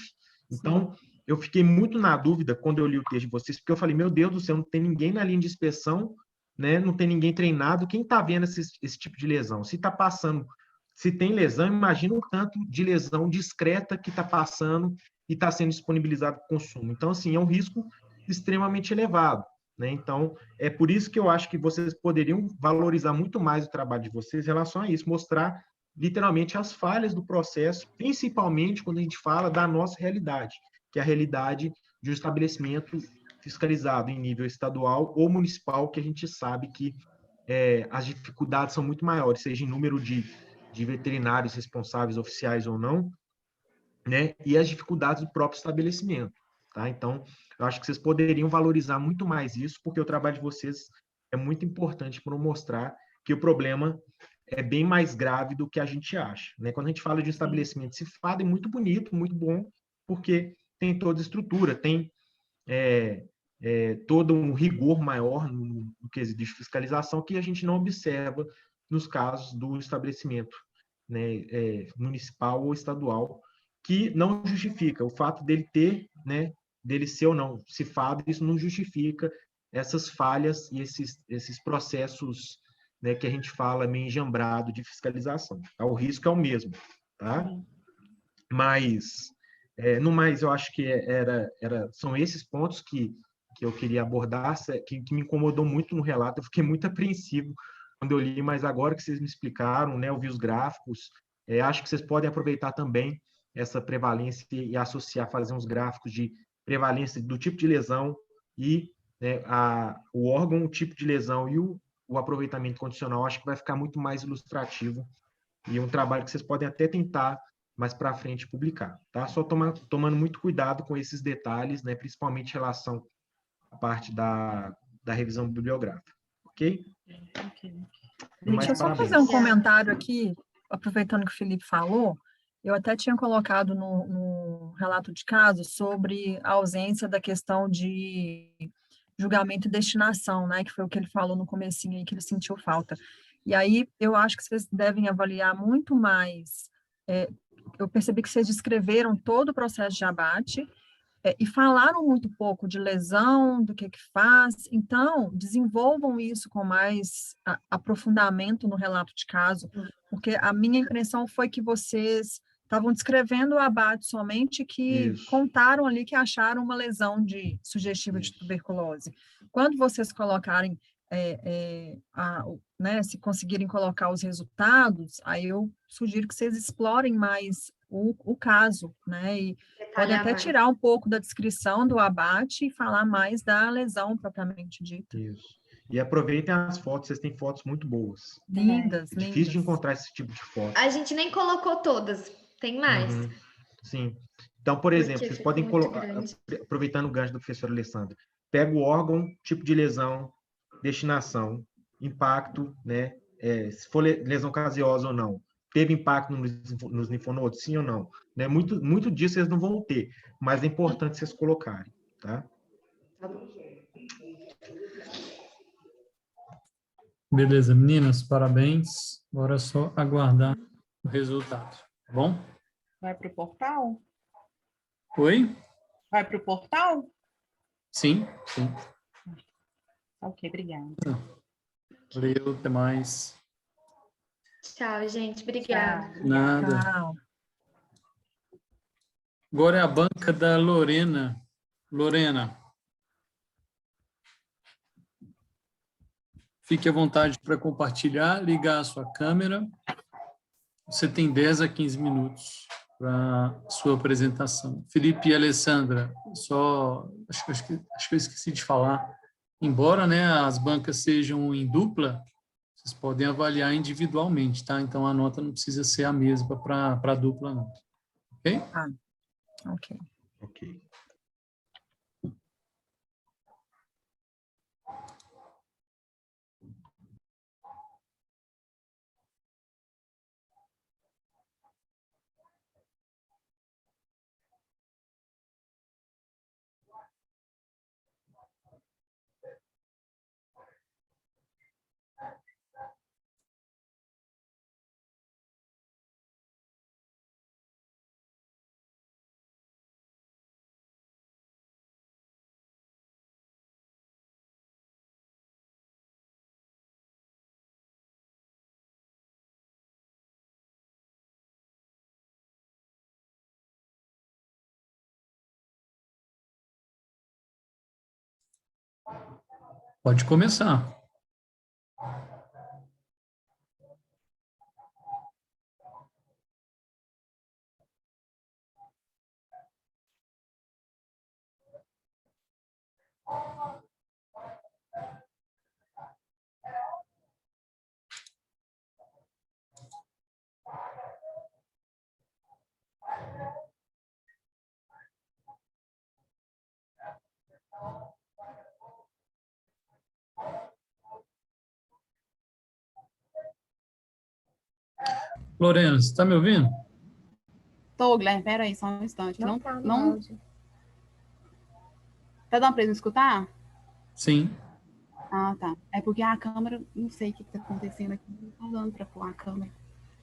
Então, eu fiquei muito na dúvida quando eu li o texto de vocês, porque eu falei, meu Deus do céu, não tem ninguém na linha de inspeção, né? Não tem ninguém treinado, quem está vendo esse tipo de lesão? Se está passando, se tem lesão, imagina o tanto de lesão discreta que está passando e está sendo disponibilizado para o consumo. Então, assim, é um risco extremamente elevado, né? Então, é por isso que eu acho que vocês poderiam valorizar muito mais o trabalho de vocês em relação a isso, mostrar literalmente as falhas do processo, principalmente quando a gente fala da nossa realidade, que é a realidade de um estabelecimento fiscalizado em nível estadual ou municipal, que a gente sabe que as dificuldades são muito maiores, seja em número de veterinários responsáveis, oficiais ou não, né? E as dificuldades do próprio estabelecimento, tá? Então, eu acho que vocês poderiam valorizar muito mais isso, porque o trabalho de vocês é muito importante para mostrar que o problema é bem mais grave do que a gente acha, né? Quando a gente fala de estabelecimento cifrado, é muito bonito, muito bom, porque tem toda a estrutura, tem todo um rigor maior no quesito de fiscalização que a gente não observa nos casos do estabelecimento, né, municipal ou estadual, que não justifica o fato dele ter, né, dele ser ou não cifrado, isso não justifica essas falhas e esses processos, né, que a gente fala meio enjambrado de fiscalização. Tá? O risco é o mesmo, tá? Mas, no mais, eu acho que são esses pontos que eu queria abordar, que me incomodou muito no relato. Eu fiquei muito apreensivo quando eu li, mas agora que vocês me explicaram, né, eu vi os gráficos, acho que vocês podem aproveitar também essa prevalência e associar, fazer uns gráficos de prevalência do tipo de lesão e, né, o órgão, o tipo de lesão e o aproveitamento condicional. Acho que vai ficar muito mais ilustrativo e um trabalho que vocês podem até tentar mais para frente publicar, tá? Só tomando muito cuidado com esses detalhes, né, principalmente em relação à parte da revisão bibliográfica, ok? Deixa eu só fazer um comentário aqui, aproveitando que o Felipe falou. Eu até tinha colocado no relato de caso sobre a ausência da questão de julgamento e destinação, né, que foi o que ele falou no comecinho aí, que ele sentiu falta. E aí, eu acho que vocês devem avaliar muito mais. Eu percebi que vocês descreveram todo o processo de abate e falaram muito pouco de lesão, do que faz. Então, desenvolvam isso com mais aprofundamento no relato de caso, porque a minha impressão foi que vocês estavam descrevendo o abate somente, que contaram ali que acharam uma lesão sugestiva de tuberculose. Quando vocês colocarem né, se conseguirem colocar os resultados, aí eu sugiro que vocês explorem mais o caso, né, e podem até tirar um pouco da descrição do abate e falar mais da lesão propriamente dita. Isso. E aproveitem as fotos, vocês têm fotos muito boas. Lindas, É difícil de encontrar esse tipo de foto. A gente nem colocou todas, tem mais. Sim. Então, por exemplo, vocês podem colocar, aproveitando o gancho do professor Alessandro, pega o órgão, tipo de lesão, destinação, impacto, né? Se for lesão caseosa ou não, teve impacto nos linfonodos, sim ou não? Né? Muito disso vocês não vão ter, mas é importante vocês colocarem, tá? Beleza, meninas, parabéns. Agora é só aguardar o resultado, tá bom? Vai para o portal? Oi? Vai para o portal? Sim. Ok, obrigada. Valeu, até mais. Tchau, gente. Obrigada. Nada. Tchau. Agora é a banca da Lorena. Lorena. Fique à vontade para compartilhar, ligar a sua câmera. Você tem 10 a 15 minutos para sua apresentação. Felipe e Alessandra, acho que eu esqueci de falar, embora, né, as bancas sejam em dupla, vocês podem avaliar individualmente, tá? Então, a nota não precisa ser a mesma para a dupla, não. Ok? Ok. Ok. Pode começar. Lorena, você está me ouvindo? Tô, Guilherme, peraí, só um instante. Não tá no não... áudio. Tá dando pra ele escutar? Sim. Ah, tá. É porque a câmera, não sei o que tá acontecendo aqui. Não tá dando pra pôr a câmera.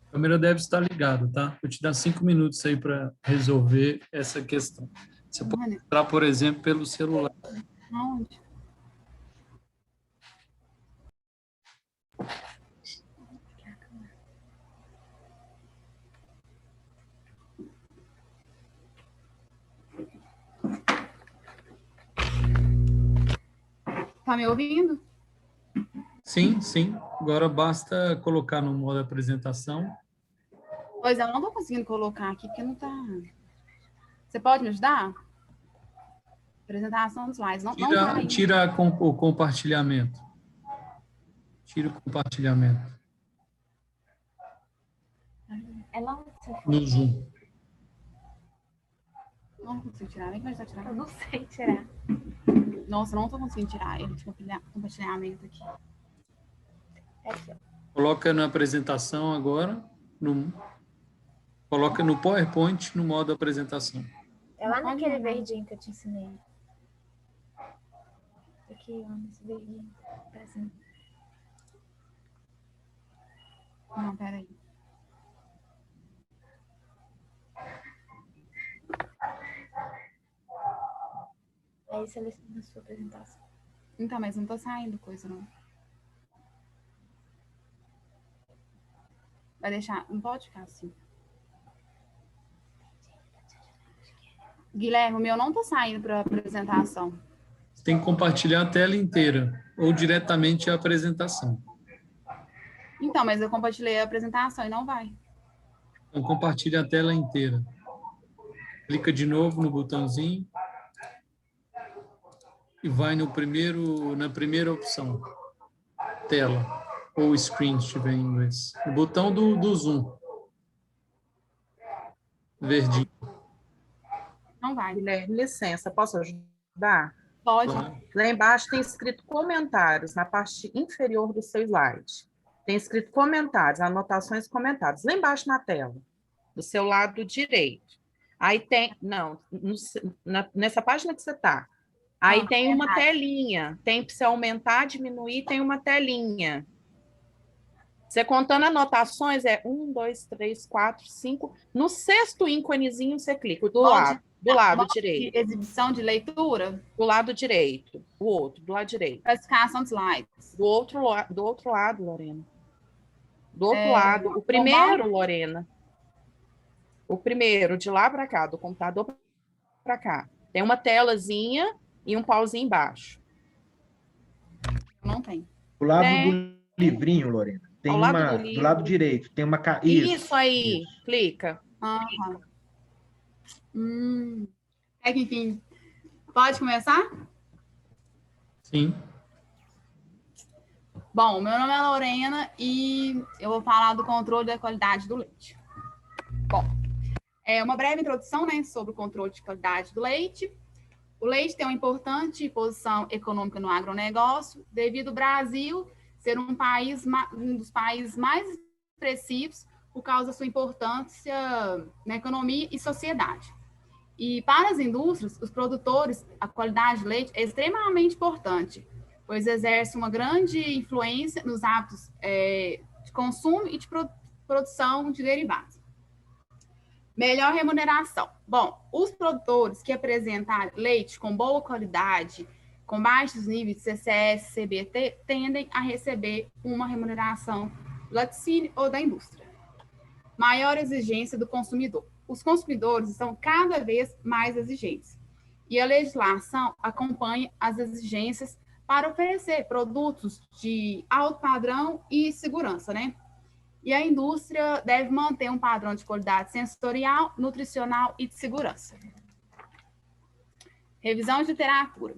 A câmera deve estar ligada, tá? Vou te dar 5 minutos aí para resolver essa questão. Você pode entrar, por exemplo, pelo celular. Aonde? Tá me ouvindo? Sim, sim. Agora basta colocar no modo apresentação. Pois é, eu não tô conseguindo colocar aqui, porque não tá... Você pode me ajudar? Apresentação dos slides. Não tá aí. Tira o compartilhamento. Tira o compartilhamento. Ela No Zoom. Não consigo tirar. Nem que vai tirar. eu não sei tirar. Nossa, não tô conseguindo tirar ele de compartilhamento aqui. É aqui, ó. Coloca na apresentação agora. Coloca no PowerPoint no modo apresentação. É lá naquele verdinho que eu te ensinei. Aqui, ó, nesse verdinho. Assim. Não, peraí. Aí seleciona a sua apresentação. Então, mas não tá saindo coisa, não. Vai deixar... Não pode ficar assim. Guilherme, o meu não tá saindo para apresentação. Você tem que compartilhar a tela inteira ou diretamente a apresentação. Então, mas eu compartilhei a apresentação e não vai. Então, compartilhe a tela inteira. Clica de novo no botãozinho e vai na primeira opção. Tela ou screen, se estiver em inglês. O botão do Zoom. Verdinho. Não vai. Guilherme, licença, posso ajudar? Pode. Claro. Lá embaixo tem escrito comentários, na parte inferior do seu slide. Tem escrito comentários, anotações e comentários. Lá embaixo na tela, do seu lado direito. Aí tem... Não, nessa página que você está. Aí tem uma telinha. Tem para você aumentar, diminuir, tem uma telinha. Você contando anotações, é 1, 2, 3, 4, 5. No sexto íconezinho, você clica. Do lado direito. Exibição de leitura. Do lado direito. O outro, do lado direito. Classificação de slides. Do outro lado, Lorena. Do outro lado. O primeiro, Lorena. O primeiro, de lá para cá, do computador para cá. Tem uma telazinha e um pauzinho embaixo. Não tem. Do lado do livrinho, Lorena. Tem Ao uma, lado do do lado direito, tem uma... Isso aí, clica. Aham. É que, enfim, pode começar? Sim. Bom, meu nome é Lorena e eu vou falar do controle da qualidade do leite. Bom, é uma breve introdução, né, sobre o controle de qualidade do leite. O leite tem uma importante posição econômica no agronegócio, devido ao Brasil ser um dos países mais expressivos por causa da sua importância na economia e sociedade. E para as indústrias, os produtores, a qualidade do leite é extremamente importante, pois exerce uma grande influência nos hábitos de consumo e de produção de derivados. Melhor remuneração. Bom, os produtores que apresentarem leite com boa qualidade, com baixos níveis de CCS, CBT, tendem a receber uma remuneração do laticínio ou da indústria. Maior exigência do consumidor. Os consumidores estão cada vez mais exigentes e a legislação acompanha as exigências para oferecer produtos de alto padrão e segurança, né? E a indústria deve manter um padrão de qualidade sensorial, nutricional e de segurança. Revisão de literatura.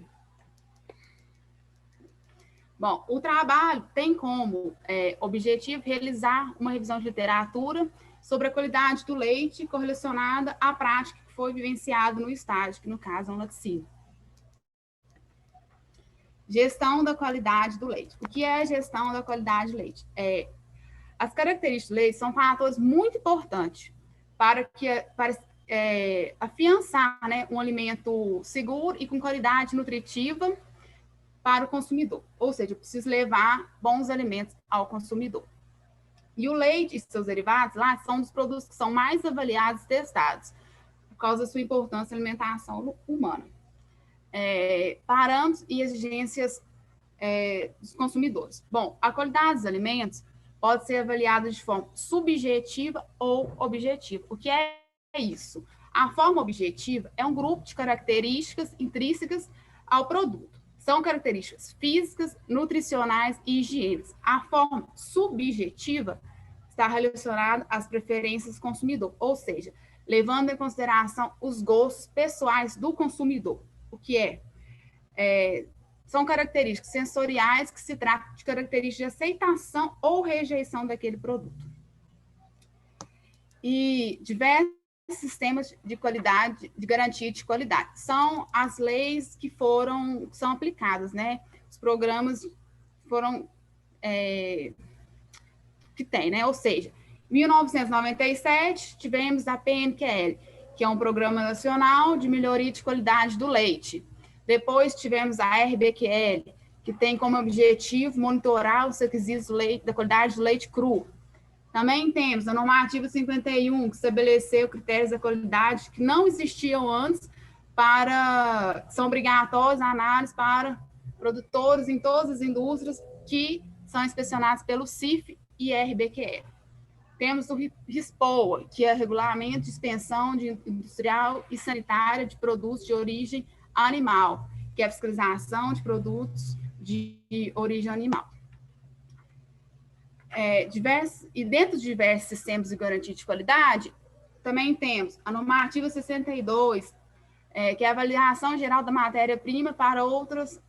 Bom, o trabalho tem como objetivo realizar uma revisão de literatura sobre a qualidade do leite correlacionada à prática que foi vivenciada no estágio, que no caso é um laticínio. Gestão da qualidade do leite. O que é a gestão da qualidade do leite? As características do leite são fatores muito importantes para afiançar, né, um alimento seguro e com qualidade nutritiva para o consumidor. Ou seja, eu preciso levar bons alimentos ao consumidor. E o leite e seus derivados lá são dos produtos que são mais avaliados e testados, por causa da sua importância na alimentação humana. Parâmetros e exigências dos consumidores. Bom, a qualidade dos alimentos pode ser avaliada de forma subjetiva ou objetiva. O que é isso? A forma objetiva é um grupo de características intrínsecas ao produto. São características físicas, nutricionais e higiênicas. A forma subjetiva está relacionada às preferências do consumidor, ou seja, levando em consideração os gostos pessoais do consumidor. O que são características sensoriais que se tratam de características de aceitação ou rejeição daquele produto. E diversos sistemas de qualidade, de garantia de qualidade. São as leis que são aplicadas, né? Os programas foram que tem, né? Ou seja, em 1997 tivemos a PNQL, que é um Programa Nacional de Melhoria de Qualidade do Leite. Depois tivemos a RBQL, que tem como objetivo monitorar os requisitos da qualidade do leite cru. Também temos a normativa 51, que estabeleceu critérios da qualidade que não existiam antes, que são obrigatórios a análise para produtores em todas as indústrias que são inspecionados pelo CIF e RBQL. Temos o RISPOA, que é Regulamento de Inspeção Industrial e Sanitária de Produtos de Origem Animal, que é a fiscalização de produtos de origem animal. E dentro de diversos sistemas de garantia de qualidade, também temos a normativa 62, que é a avaliação geral da matéria-prima para outros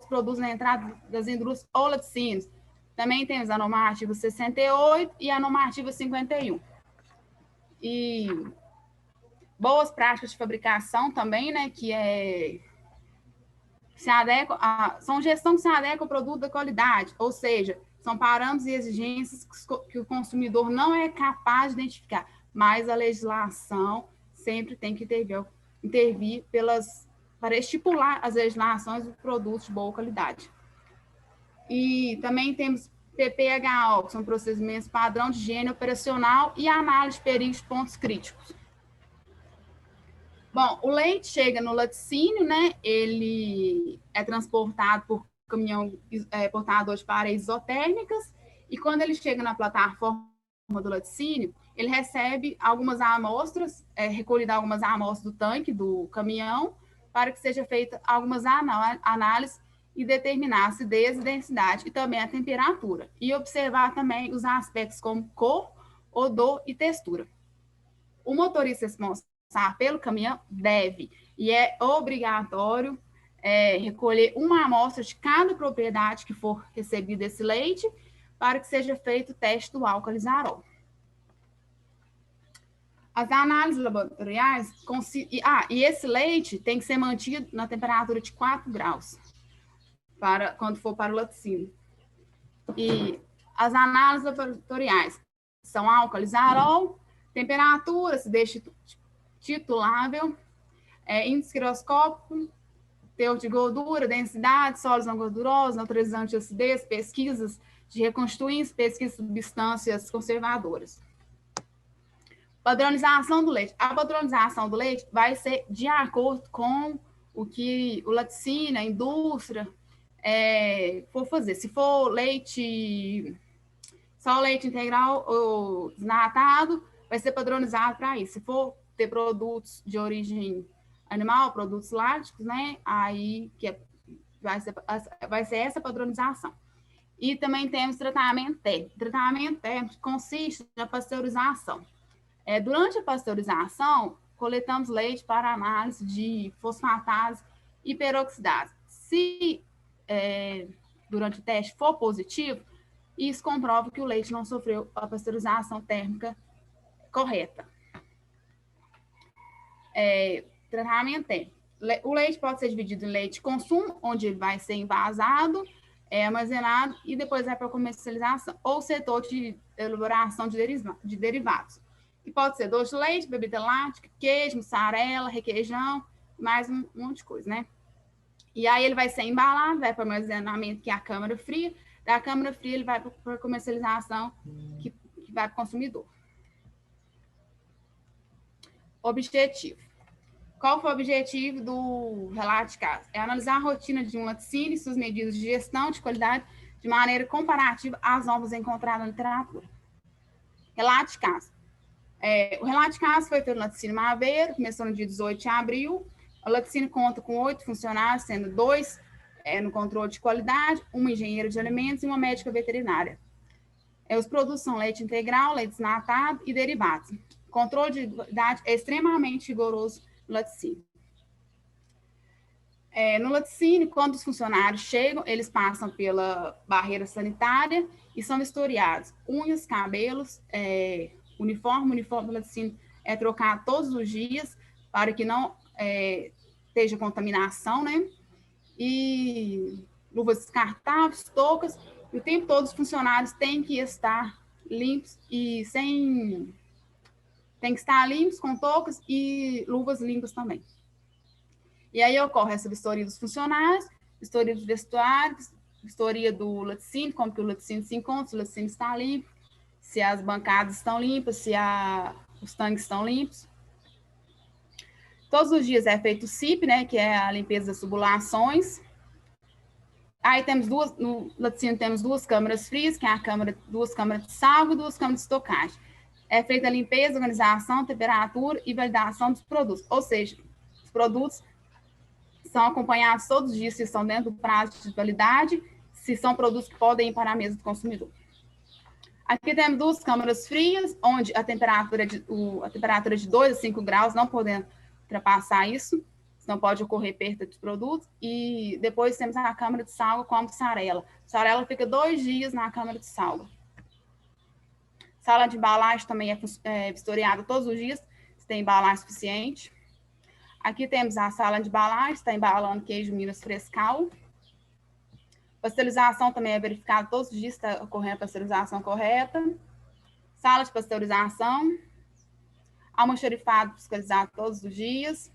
produtos na entrada das indústrias ou laticínios. Também temos a normativa 68 e a normativa 51. E boas práticas de fabricação também, né, que são gestão que se adequa ao produto da qualidade, ou seja, são parâmetros e exigências que o consumidor não é capaz de identificar, mas a legislação sempre tem que intervir para estipular as legislações dos produtos de boa qualidade. E também temos PPHO, que são procedimentos padrão de higiene operacional e análise de perigos de pontos críticos. Bom, o leite chega no laticínio, né? Ele é transportado por caminhão portador de paredes isotérmicas e quando ele chega na plataforma do laticínio, ele recebe algumas amostras, recolhidas algumas amostras do tanque do caminhão para que seja feita algumas análises e determinar a acidez e densidade e também a temperatura e observar também os aspectos como cor, odor e textura. O motorista responsável passar pelo caminhão? Deve. E é obrigatório recolher uma amostra de cada propriedade que for recebido esse leite para que seja feito o teste do álcool lisarol. As análises laboratoriais... e esse leite tem que ser mantido na temperatura de 4 graus quando for para o laticínio. E as análises laboratoriais são álcool lisarol, temperatura, se deixa titulável, índice giroscópico, teor de gordura, densidade, sólidos não gordurosos, neutralizante de acidez, pesquisas de reconstituintes, pesquisas de substâncias conservadoras. Padronização do leite. A padronização do leite vai ser de acordo com o que o laticínio, a indústria, for fazer. Se for leite, só leite integral ou desnatado, vai ser padronizado para isso. Se for ter produtos de origem animal, produtos lácticos, né? Aí vai ser essa padronização. E também temos tratamento térmico. Tratamento térmico consiste na pasteurização. Durante a pasteurização, coletamos leite para análise de fosfatase e peroxidase. Se durante o teste for positivo, isso comprova que o leite não sofreu a pasteurização térmica correta. Tratamento térmico. O leite pode ser dividido em leite de consumo, onde ele vai ser envasado, armazenado e depois vai para a comercialização, ou setor de elaboração de derivados. E pode ser doce de leite, bebida láctea, queijo, mussarela, requeijão, mais um monte de coisa, né? E aí ele vai ser embalado, vai para o armazenamento, que é a câmara fria. Da câmara fria ele vai para a comercialização, que vai para o consumidor. Objetivo. Qual foi o objetivo do relato de caso? É analisar a rotina de um laticínio e suas medidas de gestão de qualidade de maneira comparativa às normas encontradas na literatura. Relato de caso. O relato de caso foi feito no laticínio Maveiro, começou no dia 18 de abril. O laticínio conta com 8 funcionários, sendo 2 no controle de qualidade, uma engenheira de alimentos e uma médica veterinária. Os produtos são leite integral, leite desnatado e derivados. O controle de qualidade é extremamente rigoroso no laticínio. No laticínio, quando os funcionários chegam, eles passam pela barreira sanitária e são vistoriados. Unhas, cabelos, uniforme do laticínio é trocado todos os dias para que não esteja contaminação, né? E luvas descartáveis, toucas, e o tempo todo os funcionários têm que estar limpos e tem que estar limpos com toucas e luvas limpas também. E aí ocorre essa vistoria dos funcionários, vistoria dos vestuários, vistoria do laticínio, como que o laticínio se encontra, se o laticínio está limpo, se as bancadas estão limpas, se os tanques estão limpos. Todos os dias é feito o CIP, né, que é a limpeza das tubulações. Aí temos no laticínio temos 2 câmaras frias, que é duas câmaras de salgo e 2 câmaras de estocagem. É feita a limpeza, organização, temperatura e validação dos produtos. Ou seja, os produtos são acompanhados todos os dias se estão dentro do prazo de validade, se são produtos que podem ir para a mesa do consumidor. Aqui temos 2 câmaras frias, onde a temperatura é de 2 a 5 graus, não podendo ultrapassar isso, senão pode ocorrer perda dos produtos. E depois temos a câmara de salga com a mussarela. A mussarela fica 2 dias na câmara de salga. Sala de embalagem também é vistoriada todos os dias, se tem embalagem suficiente. Aqui temos a sala de embalagem, está embalando queijo Minas Frescal. Pasteurização também é verificada todos os dias, está ocorrendo a pasteurização correta. Sala de pasteurização. Almoxarifado fiscalizado todos os dias.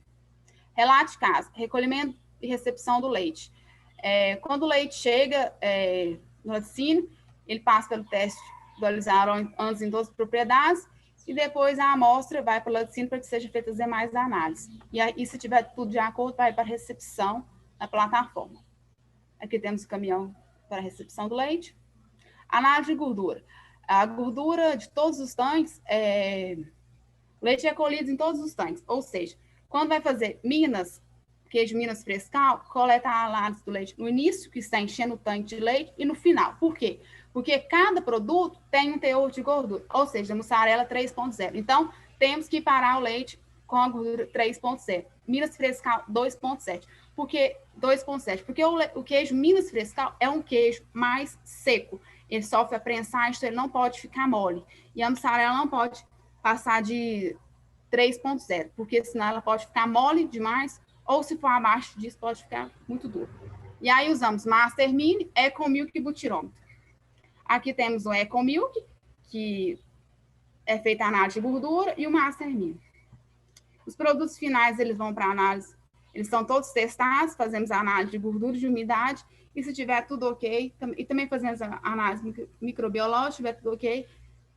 Relato de caso, recolhimento e recepção do leite. Quando o leite chega no laticínio, ele passa pelo teste do alisarol antes em 12 propriedades e depois a amostra vai para o laticínio para que seja feita as demais análises. E aí, se tiver tudo de acordo, vai para a recepção na plataforma. Aqui temos o caminhão para a recepção do leite. Análise de gordura. A gordura de todos os tanques, o leite é colhido em todos os tanques, ou seja, quando vai fazer queijo Minas Frescal, coleta a análise do leite no início, que está enchendo o tanque de leite, e no final. Por quê? Porque cada produto tem um teor de gordura, ou seja, a mussarela 3.0. Então, temos que parar o leite com a gordura 3,7. Minas Frescal 2,7. Por que 2,7? Porque o queijo Minas Frescal é um queijo mais seco. Ele sofre a prensagem, então ele não pode ficar mole. E a mussarela não pode passar de 3,0, porque senão ela pode ficar mole demais, ou se for abaixo disso, pode ficar muito duro. E aí usamos Master Mini, Ecomilk e Butirômetro. Aqui temos o Ecomilk, que é feita a análise de gordura, e o Master Mini. Os produtos finais, eles vão para análise, eles são todos testados, fazemos a análise de gordura e de umidade, e se tiver tudo ok, e também fazemos a análise microbiológica, se tiver tudo ok,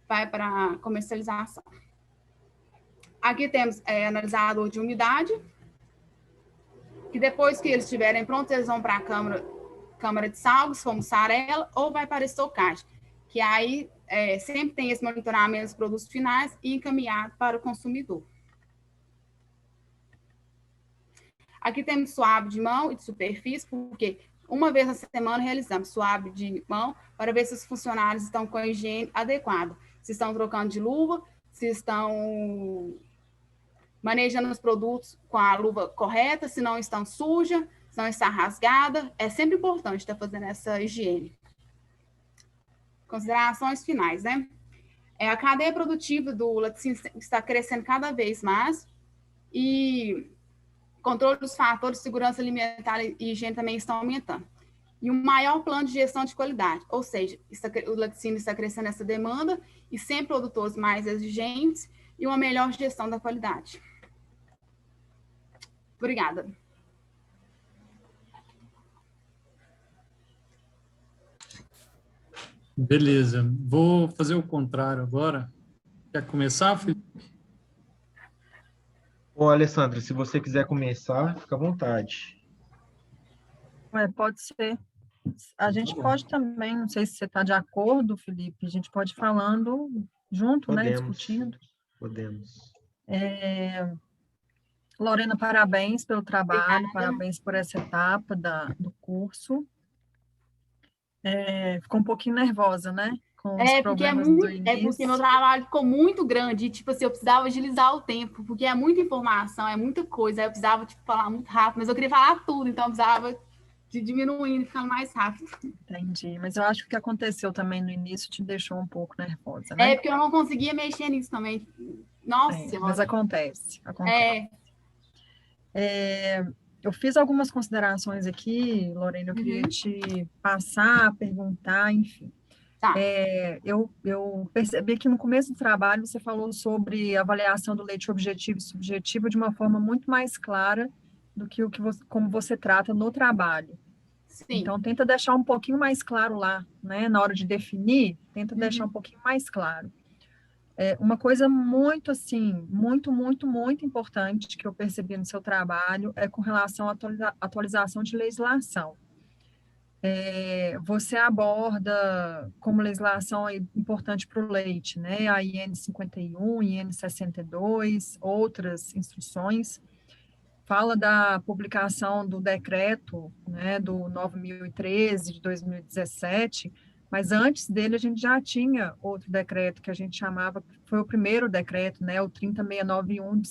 vai para comercialização. Aqui temos analisador de umidade, que depois que eles estiverem prontos, eles vão para a câmara de salgo, se for mussarela, ou vai para estocagem, que aí sempre tem esse monitoramento dos produtos finais e encaminhado para o consumidor. Aqui temos suave de mão e de superfície, porque uma vez na semana realizamos suave de mão para ver se os funcionários estão com a higiene adequada, se estão trocando de luva, se estão manejando os produtos com a luva correta, se não estão sujas, se não está rasgada. É sempre importante estar fazendo essa higiene. Considerações finais, né? A cadeia produtiva do laticínio está crescendo cada vez mais e controle dos fatores de segurança alimentar e higiene também estão aumentando. E um maior plano de gestão de qualidade, ou seja, o laticínio está crescendo essa demanda e sem produtores mais exigentes e uma melhor gestão da qualidade. Obrigada. Beleza. Vou fazer o contrário agora. Quer começar, Felipe? Ô, Alessandra, se você quiser começar, fica à vontade. Pode ser. A gente pode também, não sei se você está de acordo, Felipe, a gente pode ir falando junto, né, discutindo. Podemos. Lorena, parabéns pelo trabalho, Obrigada. Parabéns por essa etapa do curso. Ficou um pouquinho nervosa, né? Com os problemas do início. Porque meu trabalho ficou muito grande, e, tipo assim, eu precisava agilizar o tempo, porque é muita informação, é muita coisa, aí eu precisava, tipo, falar muito rápido, mas eu queria falar tudo, então eu precisava de diminuindo e ficando mais rápido. Entendi, mas eu acho que o que aconteceu também no início te deixou um pouco nervosa, né? Porque eu não conseguia mexer nisso também. Nossa, mas acontece. É. Eu fiz algumas considerações aqui, Lorena, eu queria te passar, perguntar, enfim. Tá. Eu percebi que no começo do trabalho você falou sobre avaliação do leite objetivo e subjetivo de uma forma muito mais clara do que como você trata no trabalho. Sim. Então, tenta deixar um pouquinho mais claro lá, né? Na hora de definir, tenta deixar um pouquinho mais claro. Uma coisa muito, assim, muito, muito, muito importante que eu percebi no seu trabalho é com relação à atualização de legislação. Você aborda como legislação importante para o leite, né? A IN 51, IN 62, outras instruções. Fala da publicação do decreto, né, do 9.013 de 2017, mas antes dele a gente já tinha outro decreto que a gente chamava, foi o primeiro decreto, né, o 30691 de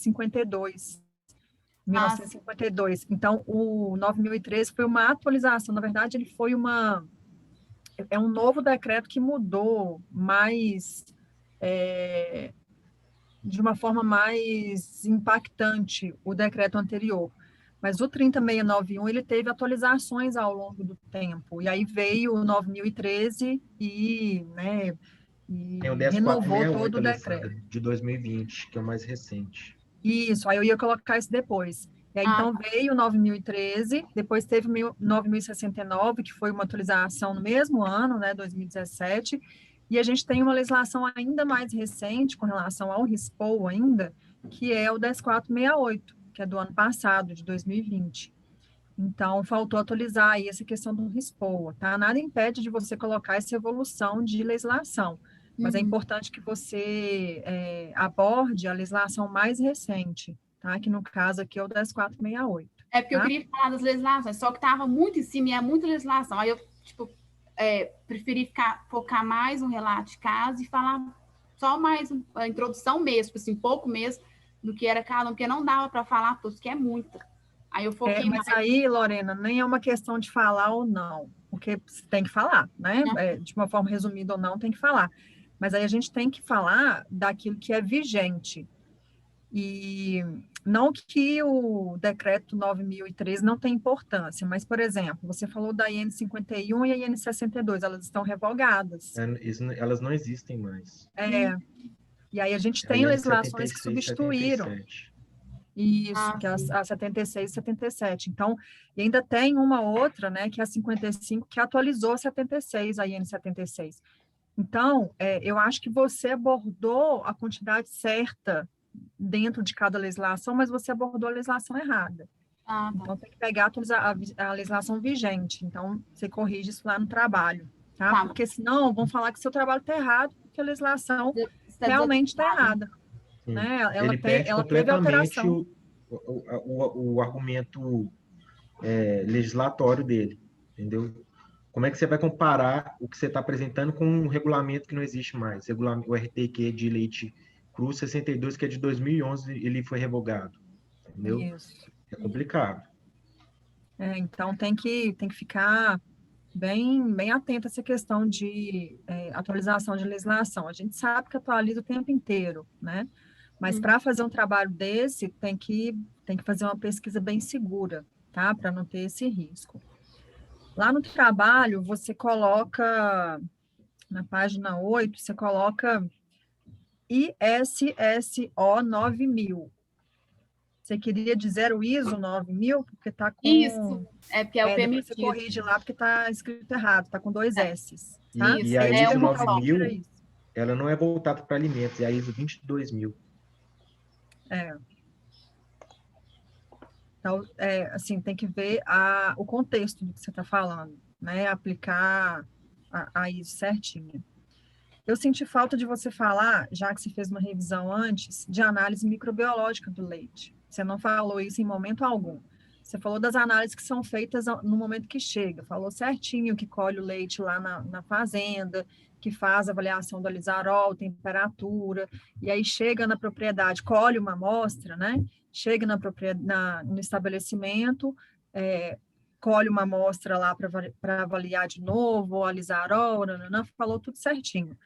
1952. Então, o 9.013 foi uma atualização, na verdade, ele foi um novo decreto que mudou mais, de uma forma mais impactante o decreto anterior. Mas o 30691, ele teve atualizações ao longo do tempo, e aí veio o 9.013 e renovou todo o decreto. De 2020, que é o mais recente. Isso, aí eu ia colocar isso depois. E aí, então, veio o 9.013, depois teve o 9.069, que foi uma atualização no mesmo ano, né, 2017, e a gente tem uma legislação ainda mais recente, com relação ao RISPOU ainda, que é o 10.468, que é do ano passado, de 2020. Então, faltou atualizar aí essa questão do RISPOU, tá? Nada impede de você colocar essa evolução de legislação, mas é importante que você aborde a legislação mais recente, tá? Que no caso aqui é o 10.468. Porque eu queria falar das legislações, só que estava muito em cima e é muita legislação. Aí eu, preferi focar mais no relato de caso e falar só mais a introdução mesmo, assim, pouco mesmo, do que era cada um, porque não dava para falar todos, que é muita. Aí eu foquei Mas mais. aí, Lorena, nem é uma questão de falar ou não, porque você tem que falar, né? De uma forma resumida ou não, tem que falar. Mas aí a gente tem que falar daquilo que é vigente. E não que o decreto 9.013 não tem importância, mas, por exemplo, você falou da IN 51 e a IN 62, elas estão revogadas. Elas não existem mais. E aí a gente A tem IN legislações que 76, substituíram 77. isso, que é a 76 e 77. Então, e ainda tem uma outra, né, que é a 55, que atualizou a 76, a IN 76. Então, eu acho que você abordou a quantidade certa dentro de cada legislação, mas você abordou a legislação errada. Tá. Então, tem que pegar a legislação vigente. Então, você corrige isso lá no trabalho, tá? Tá. Porque senão vão falar que seu trabalho está errado, porque a legislação Está realmente está desatualizado. errada. Sim. Né? Ele perde ela teve completamente alteração. o argumento legislatório dele, entendeu? Como é que você vai comparar o que você está apresentando com um regulamento que não existe mais? O RTQ de leite cru 62, que é de 2011, ele foi revogado, entendeu? Isso. É complicado. Então, tem que ficar bem atento a essa questão de atualização de legislação. A gente sabe que atualiza o tempo inteiro, né? Mas para fazer um trabalho desse, tem que fazer uma pesquisa bem segura, tá? Para não ter esse risco. Lá no trabalho, você coloca, na página 8, você coloca ISSO 9000. Você queria dizer o ISO 9000, porque está com... Isso, porque é o depois você permitido. corrige lá, porque está escrito errado, está com 2 S's. Tá? Isso, E a Aí eu te ISO perguntar o que era 9000, isso. ela não é voltada para alimentos, é a ISO 22.000. Então, assim, tem que ver o contexto do que você está falando, né? Aplicar a ISO certinha. Eu senti falta de você falar, já que você fez uma revisão antes, de análise microbiológica do leite. Você não falou isso em momento algum. Você falou das análises que são feitas no momento que chega, falou certinho que colhe o leite lá na fazenda, que faz a avaliação do alisarol, temperatura, e aí chega na propriedade, colhe uma amostra, né? Chega no estabelecimento, colhe uma amostra lá para avaliar de novo, o alisarol, falou tudo certinho.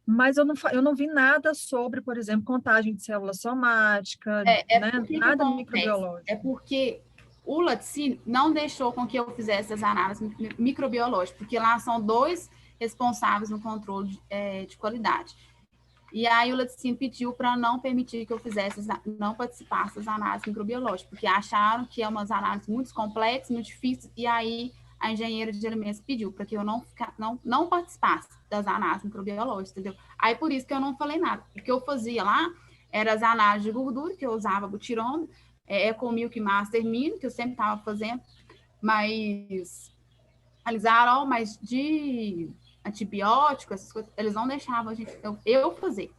Mas eu não vi nada sobre, por exemplo, contagem de célula somática, né? Nada microbiológico. É porque o laticínio não deixou com que eu fizesse as análises microbiológicas, porque lá são 2 responsáveis no controle de qualidade. E aí o laticínio pediu para não permitir que eu não participasse das análises microbiológicas, porque acharam que é umas análises muito complexas, muito difíceis, e aí a engenheira de alimentos pediu para que eu não participasse das análises microbiológicas, entendeu? Aí por isso que eu não falei nada. O que eu fazia lá era as análises de gordura, que eu usava butirômetro, Ecomilk Master Mini, que eu sempre estava fazendo, mas alisarol, mas de antibióticos, essas coisas, eles não deixavam eu fazer.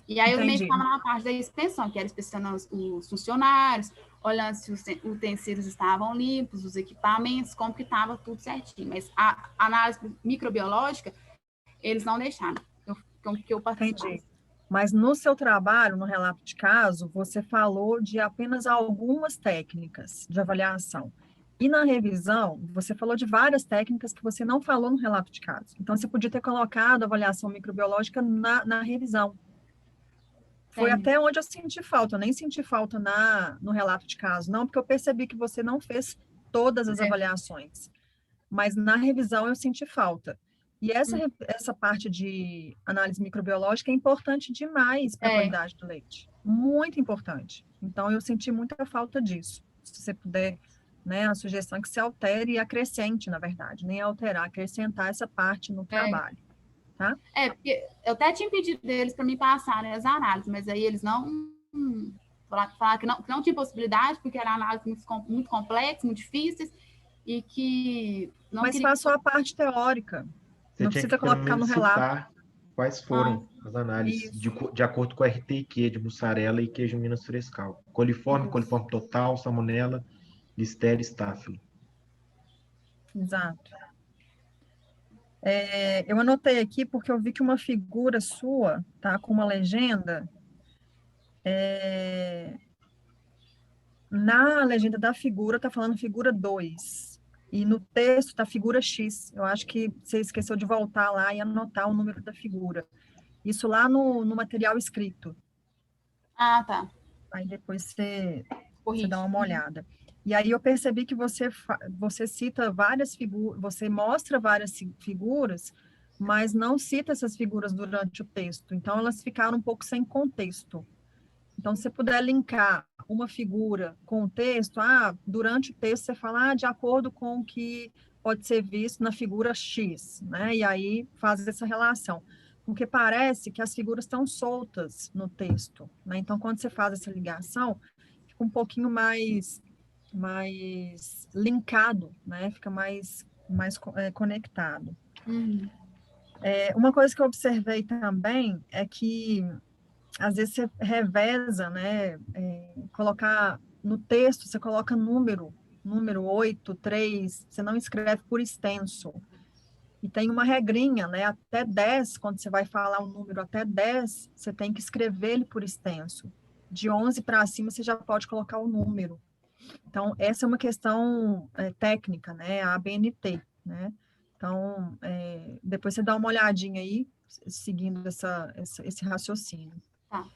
E aí eu também ficava na parte da inspeção, que era inspecionando os funcionários, olhando se os utensílios estavam limpos, os equipamentos, como que estava tudo certinho. Mas a análise microbiológica, eles não deixaram que eu participasse. Entendi. Mas no seu trabalho, no relato de caso, você falou de apenas algumas técnicas de avaliação. E na revisão, você falou de várias técnicas que você não falou no relato de caso. Então, você podia ter colocado a avaliação microbiológica na revisão. Foi até onde eu senti falta. Eu nem senti falta no relato de caso, não, porque eu percebi que você não fez todas as avaliações. Mas na revisão eu senti falta. E essa parte de análise microbiológica é importante demais para a qualidade do leite. Muito importante. Então, eu senti muita falta disso. Se você puder, né, a sugestão é que se altere e acrescente, na verdade. Nem alterar, acrescentar essa parte no trabalho. Tá? Porque eu até tinha pedido deles para me passarem as análises, mas aí eles não falaram que não tinha possibilidade, porque eram análises muito complexas, muito difíceis, e que não Mas faça só a parte teórica. Você não tinha precisa que, pelo colocar no menos, relato. citar quais foram as análises de acordo com o RTQ de mussarela e queijo Minas Frescal. Coliforme total, salmonela, listeria, Staphylo. Exato. Eu anotei aqui porque eu vi que uma figura sua, tá, com uma legenda, Na legenda da figura, está falando figura 2. E no texto está figura X. Eu acho que você esqueceu de voltar lá e anotar o número da figura. Isso lá no material escrito. Ah, tá. Aí depois você Corrige. dá uma olhada. E aí eu percebi que você cita várias figuras, você mostra várias figuras, mas não cita essas figuras durante o texto. Então, elas ficaram um pouco sem contexto. Então, se você puder linkar uma figura com o texto, durante o texto você fala, de acordo com o que pode ser visto na figura X, né? E aí faz essa relação. Porque parece que as figuras estão soltas no texto, né? Então, quando você faz essa ligação, fica um pouquinho mais linkado, né? Fica mais conectado. Uhum. Uma coisa que eu observei também é que às vezes você reveza, né? Colocar no texto, você coloca número 8, 3, você não escreve por extenso. E tem uma regrinha, né? Até 10, quando você vai falar um número até 10, você tem que escrever ele por extenso. De 11 para cima, você já pode colocar o número. Então, essa é uma questão técnica, né? A ABNT, né? Então, depois você dá uma olhadinha aí, seguindo esse raciocínio. Tá.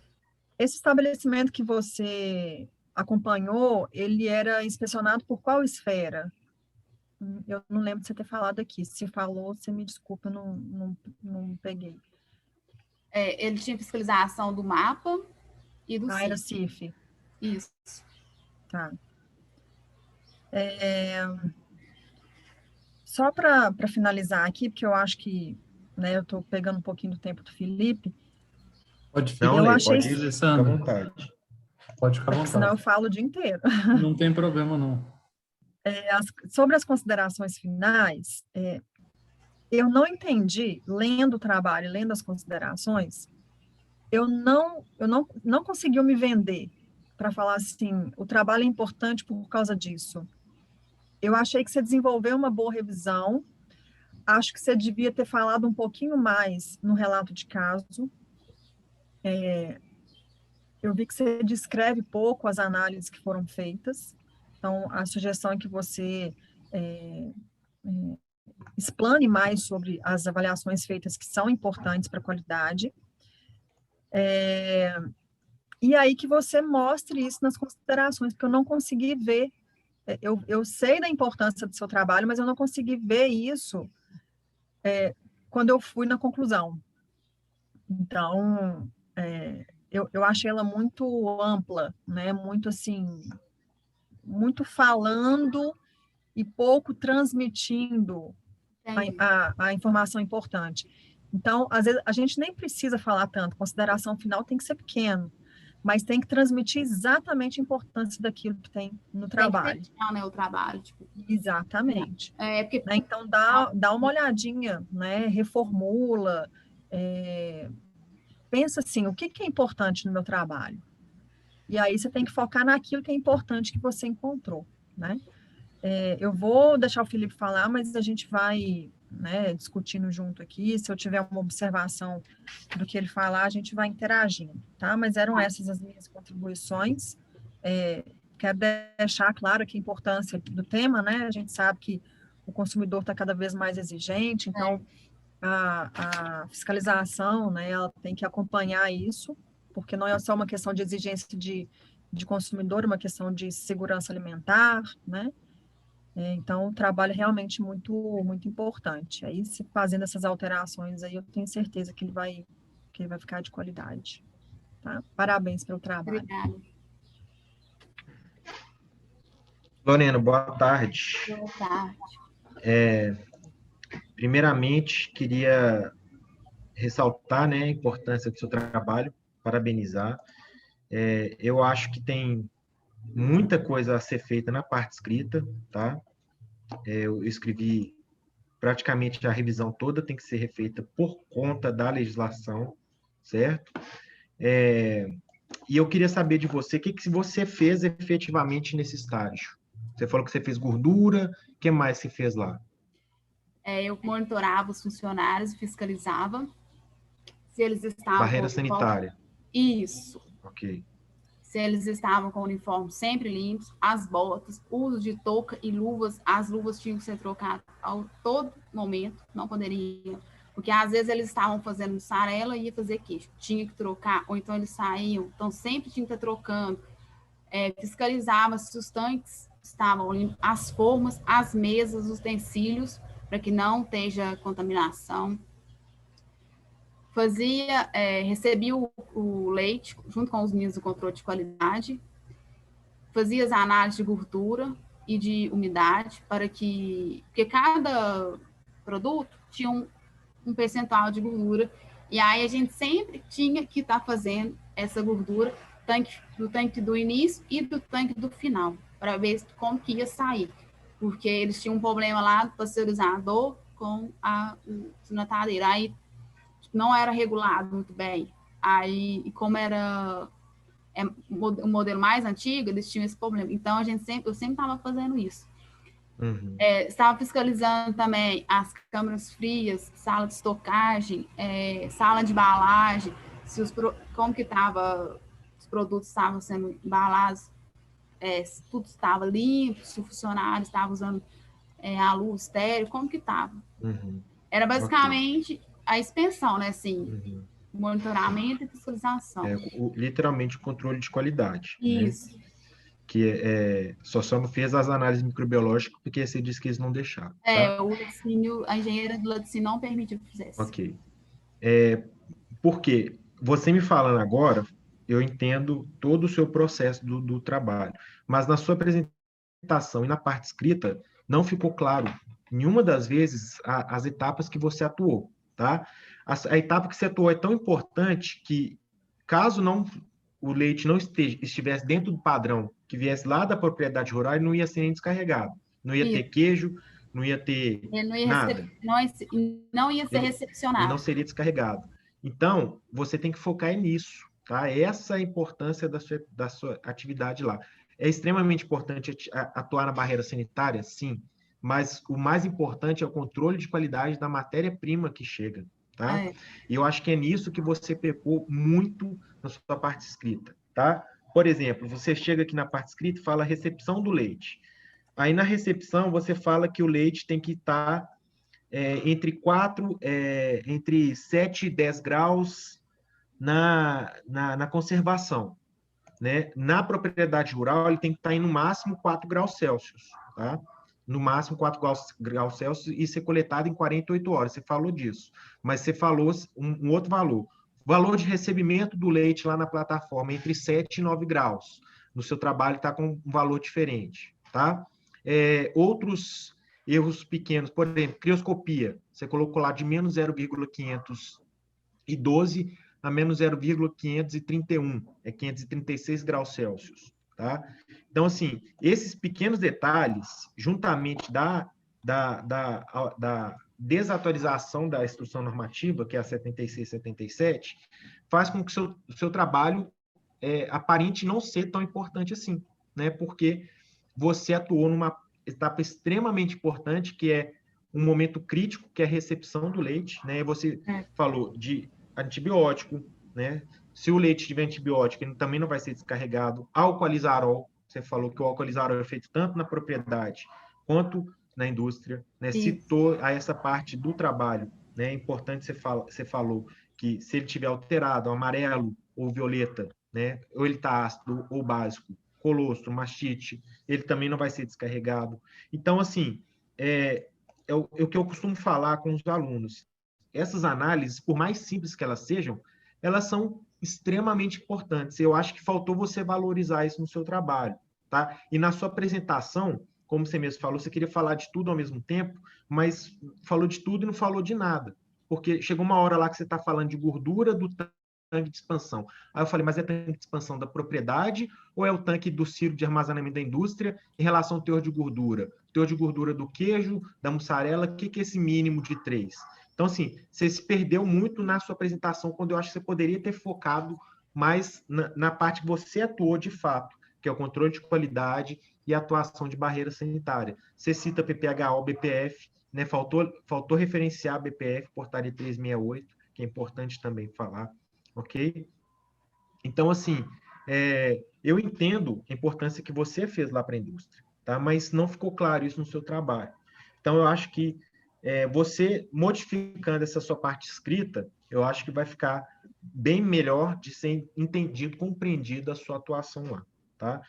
Esse estabelecimento que você acompanhou, ele era inspecionado por qual esfera? Eu não lembro de você ter falado aqui. Se falou, você me desculpa, não peguei. Ele tinha fiscalização do mapa e do Era CIF. CIF. Isso. Tá. Só para finalizar aqui, porque eu acho que, né, eu estou pegando um pouquinho do tempo do Felipe. Pode Não, Lê, pode ficar, ficar à vontade. Pode ficar à vontade. Senão eu falo o dia inteiro. Não tem problema, não. Sobre as considerações finais, eu não entendi, lendo o trabalho, lendo as considerações, eu não consegui me vender para falar assim, o trabalho é importante por causa disso. Eu achei que você desenvolveu uma boa revisão, acho que você devia ter falado um pouquinho mais no relato de caso. Eu vi que você descreve pouco as análises que foram feitas, então a sugestão é que você explane mais sobre as avaliações feitas que são importantes para a qualidade, e aí que você mostre isso nas considerações, porque eu não consegui ver, eu sei da importância do seu trabalho, mas eu não consegui ver isso quando eu fui na conclusão. Então, eu achei ela muito ampla, né? Muito assim, muito falando e pouco transmitindo a informação importante. Então, às vezes, a gente nem precisa falar tanto, consideração final tem que ser pequeno, mas tem que transmitir exatamente a importância daquilo que tem no trabalho. Tem que fechar, né, o trabalho. Tipo. Exatamente. Porque... Né? Então, dá uma olhadinha, né? Reformula, pensa assim, o que é importante no meu trabalho? E aí você tem que focar naquilo que é importante que você encontrou, né? Eu vou deixar o Felipe falar, mas a gente vai, né, discutindo junto aqui. Se eu tiver uma observação do que ele falar, a gente vai interagindo, tá? Mas eram essas as minhas contribuições. Quero deixar claro aqui a importância do tema, né? A gente sabe que o consumidor está cada vez mais exigente, então a fiscalização, né, ela tem que acompanhar isso, porque não é só uma questão de exigência de consumidor, é uma questão de segurança alimentar, né? Então, o trabalho é realmente muito, muito importante. Aí, se fazendo essas alterações aí, eu tenho certeza que ele vai ficar de qualidade. Tá? Parabéns pelo trabalho. Obrigada. Lorena, boa tarde. Boa tarde. Primeiramente, queria ressaltar, né, a importância do seu trabalho, parabenizar. Eu acho que tem muita coisa a ser feita na parte escrita, tá? Eu escrevi praticamente a revisão toda tem que ser refeita por conta da legislação, certo? E eu queria saber de você, o que você fez efetivamente nesse estágio? Você falou que você fez gordura, o que mais você fez lá? Eu monitorava os funcionários, fiscalizava se eles estavam... Barreira sanitária. Isso. Ok. se eles estavam com o uniforme sempre limpos, as botas, uso de touca e luvas, as luvas tinham que ser trocadas a todo momento, não poderiam, porque às vezes eles estavam fazendo mussarela e ia fazer queijo, tinha que trocar, ou então eles saíam, então sempre tinha que estar trocando, fiscalizava se os tanques estavam limpos, as formas, as mesas, os utensílios, para que não esteja contaminação. Recebia o leite junto com os meninos do controle de qualidade, fazia as análises de gordura e de umidade, porque cada produto tinha um percentual de gordura, e aí a gente sempre tinha que estar fazendo essa gordura do tanque do início e do tanque do final, para ver como que ia sair, porque eles tinham um problema lá do pasteurizador com a desnatadeira, aí não era regulado muito bem. Aí, e como era o modelo mais antigo, eles tinham esse problema. Então, eu sempre estava fazendo isso. Uhum. Estava fiscalizando também as câmaras frias, sala de estocagem, sala de embalagem, como que os produtos estavam sendo embalados, se tudo estava limpo, se o funcionário estava usando a luz estéreo, como que estava. Uhum. Era basicamente a expensão, né? Assim, monitoramento e fiscalização. Literalmente o controle de qualidade. Isso. Né? Que só não fez as análises microbiológicas porque você disse que eles não deixaram. Tá? O laticínio, a engenheira do laticínio não permitiu que fizesse. Ok. Porque você me falando agora, eu entendo todo o seu processo do trabalho, mas na sua apresentação e na parte escrita, não ficou claro, nenhuma das vezes, as etapas que você atuou, tá? A etapa que você atuou é tão importante que, caso o leite não estivesse dentro do padrão, que viesse lá da propriedade rural, ele não ia ser nem descarregado. Não ia ter queijo, não ia ter nada. Não ia ser recepcionado. Ele não seria descarregado. Então, você tem que focar nisso, tá? Essa é a importância da sua atividade lá. É extremamente importante atuar na barreira sanitária, sim, mas o mais importante é o controle de qualidade da matéria-prima que chega, tá? E eu acho que é nisso que você pecou muito na sua parte escrita, tá? Por exemplo, você chega aqui na parte escrita e fala recepção do leite. Aí, na recepção, você fala que o leite tem que estar entre 7 e 10 graus na conservação. Né? Na propriedade rural, ele tem que estar em no máximo 4 graus Celsius. Tá? No máximo 4 graus Celsius e ser coletado em 48 horas. Você falou disso. Mas você falou um outro valor. O valor de recebimento do leite lá na plataforma entre 7 e 9 graus. No seu trabalho está com um valor diferente. Tá? Outros erros pequenos, por exemplo, crioscopia, você colocou lá de menos 0,512 a menos 0,531, 536 graus Celsius, tá? Então, assim, esses pequenos detalhes, juntamente da desatualização da instrução normativa, que é a 76, 77, faz com que o seu trabalho aparente não ser tão importante assim, né? Porque você atuou numa etapa extremamente importante, que é um momento crítico, que é a recepção do leite, né? Você falou de antibiótico, né? Se o leite tiver antibiótico, ele também não vai ser descarregado. Alcoolizarol, você falou que o alcoolizarol é feito tanto na propriedade quanto na indústria, né? Citou a essa parte do trabalho, né? É importante você falou que se ele tiver alterado, amarelo ou violeta, né? Ou ele está ácido ou básico, colostro, mastite, ele também não vai ser descarregado. Então, assim, é o que eu costumo falar com os alunos. Essas análises, por mais simples que elas sejam, elas são extremamente importantes. Eu acho que faltou você valorizar isso no seu trabalho, tá? E na sua apresentação, como você mesmo falou, você queria falar de tudo ao mesmo tempo, mas falou de tudo e não falou de nada. Porque chegou uma hora lá que você está falando de gordura do tanque de expansão. Aí eu falei, mas é tanque de expansão da propriedade ou é o tanque do ciclo de armazenamento da indústria em relação ao teor de gordura? Teor de gordura do queijo, da mussarela, o que é esse mínimo de 3? Então, assim, você se perdeu muito na sua apresentação, quando eu acho que você poderia ter focado mais na parte que você atuou de fato, que é o controle de qualidade e a atuação de barreira sanitária. Você cita PPHO, BPF, né? Faltou referenciar a BPF, portaria 368, que é importante também falar, ok? Então, assim, eu entendo a importância que você fez lá para a indústria, tá? Mas não ficou claro isso no seu trabalho. Então, eu acho que você modificando essa sua parte escrita, eu acho que vai ficar bem melhor de ser entendido, compreendido a sua atuação lá, tá?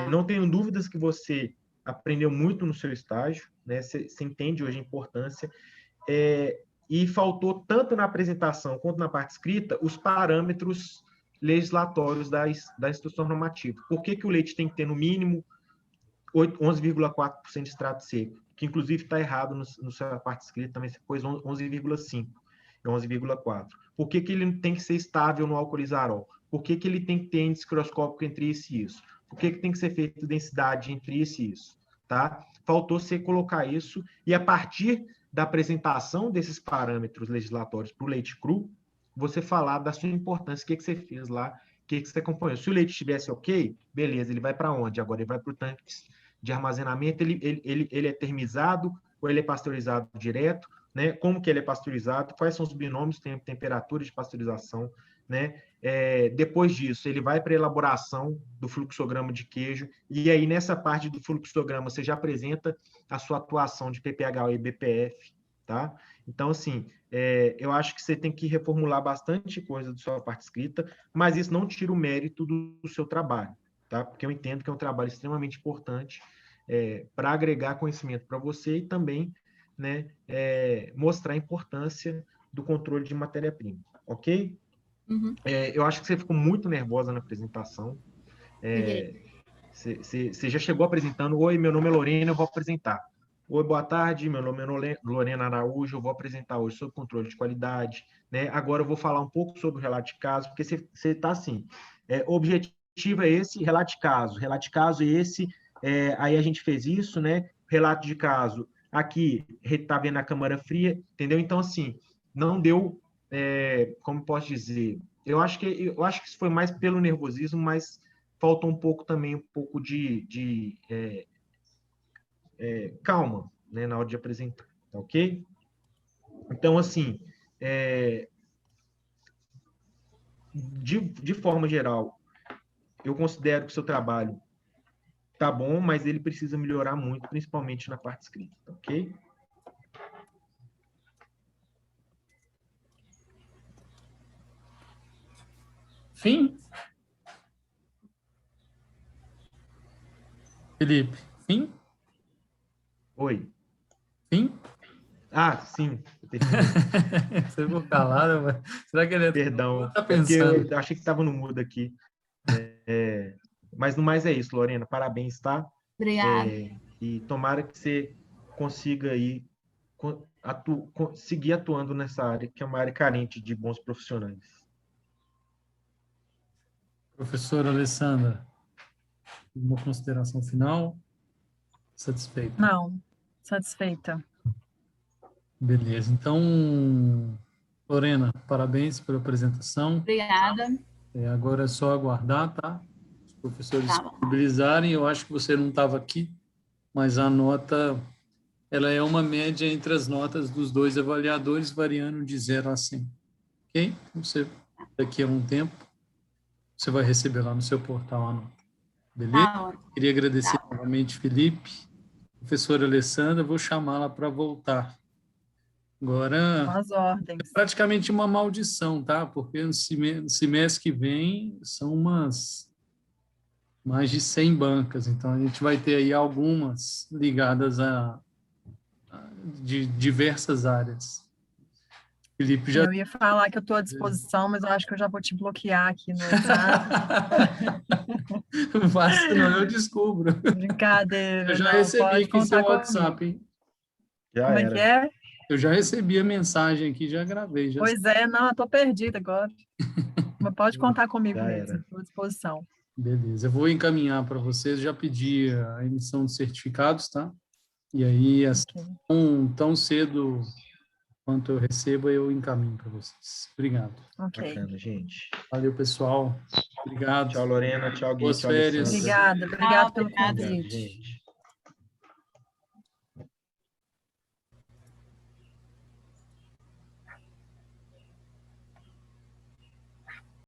Não tenho dúvidas que você aprendeu muito no seu estágio, né? Você entende hoje a importância, e faltou tanto na apresentação quanto na parte escrita os parâmetros legislatórios da instituição normativa. Por que o leite tem que ter no mínimo 11,4% de extrato seco? Que inclusive está errado no sua parte escrita, também você pôs 11,5%, é 11,4%. Por que ele tem que ser estável no álcool lisarol? Por que ele tem que ter índice microscópico entre isso e isso? Por que tem que ser feita densidade entre isso e isso? Tá? Faltou você colocar isso, e a partir da apresentação desses parâmetros legislatórios para o leite cru, você falar da sua importância, o que você fez lá, o que você acompanhou. Se o leite estivesse ok, beleza, ele vai para onde? Agora ele vai para o tanque de armazenamento, ele é termizado ou ele é pasteurizado direto, né? Como que ele é pasteurizado, quais são os binômios, temperatura de pasteurização, né? Depois disso, ele vai para a elaboração do fluxograma de queijo, e aí nessa parte do fluxograma você já apresenta a sua atuação de PPH e BPF, tá? Então, assim, eu acho que você tem que reformular bastante coisa da sua parte escrita, mas isso não tira o mérito do seu trabalho, tá? Porque eu entendo que é um trabalho extremamente importante para agregar conhecimento para você e também, né, mostrar a importância do controle de matéria-prima, ok? Uhum. Eu acho que você ficou muito nervosa na apresentação. Você já chegou apresentando: oi, meu nome é Lorena, eu vou apresentar. Oi, boa tarde, meu nome é Lorena Araújo, eu vou apresentar hoje sobre controle de qualidade, né? Agora eu vou falar um pouco sobre o relato de caso, porque você está assim, o objetivo é esse, relato de caso é esse, aí a gente fez isso, né? Relato de caso, aqui, está vendo a câmara fria, entendeu? Então, assim, não deu, como posso dizer, eu acho que isso foi mais pelo nervosismo, mas faltou um pouco também, um pouco de calma, né, na hora de apresentar, tá ok? Então, assim, de forma geral, eu considero que o seu trabalho tá bom, mas ele precisa melhorar muito, principalmente na parte escrita, tá ok? Fim? Felipe, fim? Oi. Fim? Ah, sim. Você ficou calado, mas será que ele Perdão, tá porque pensando? eu achei que estava no mudo aqui. Mas no mais é isso, Lorena. Parabéns, tá? Obrigada. E tomara que você consiga aí seguir atuando nessa área, que é uma área carente de bons profissionais. Professora Alessandra, uma consideração final? Satisfeita? Não, satisfeita. Beleza. Então, Lorena, parabéns pela apresentação. Obrigada. Agora é só aguardar, tá? Os professores Tá bom. disponibilizarem. Eu acho que você não estava aqui, mas a nota, ela é uma média entre as notas dos dois avaliadores, variando de 0 a 100. Ok? Você, daqui a um tempo, você vai receber lá no seu portal a nota. Beleza? Tá bom. Queria agradecer novamente, Felipe. Professora Alessandra, vou chamá-la para voltar. Agora, Com as ordens. é praticamente uma maldição, tá? Porque no semestre que vem são mais de 100 bancas, então a gente vai ter aí algumas ligadas de diversas áreas. Felipe já... Eu ia falar que eu estou à disposição, mas eu acho que eu já vou te bloquear aqui no WhatsApp. Não faço, não, eu descubro. Brincadeira. Eu já não, recebi pode aqui seu contar WhatsApp, comigo. hein? Como é que é? Eu já recebi a mensagem aqui, já gravei. Já... Pois é, não, eu estou perdida agora. Mas pode contar comigo Já mesmo, era. estou à disposição. Beleza, eu vou encaminhar para vocês, já pedi a emissão de certificados, tá? E aí, tão cedo quanto eu recebo, eu encaminho para vocês. Obrigado. Ok. Bacana, gente. Valeu, pessoal. Obrigado. Tchau, Lorena. Tchau, Gui. Boas Tchau, férias. Alessandra. Obrigada pelo Obrigada. convite. Gente.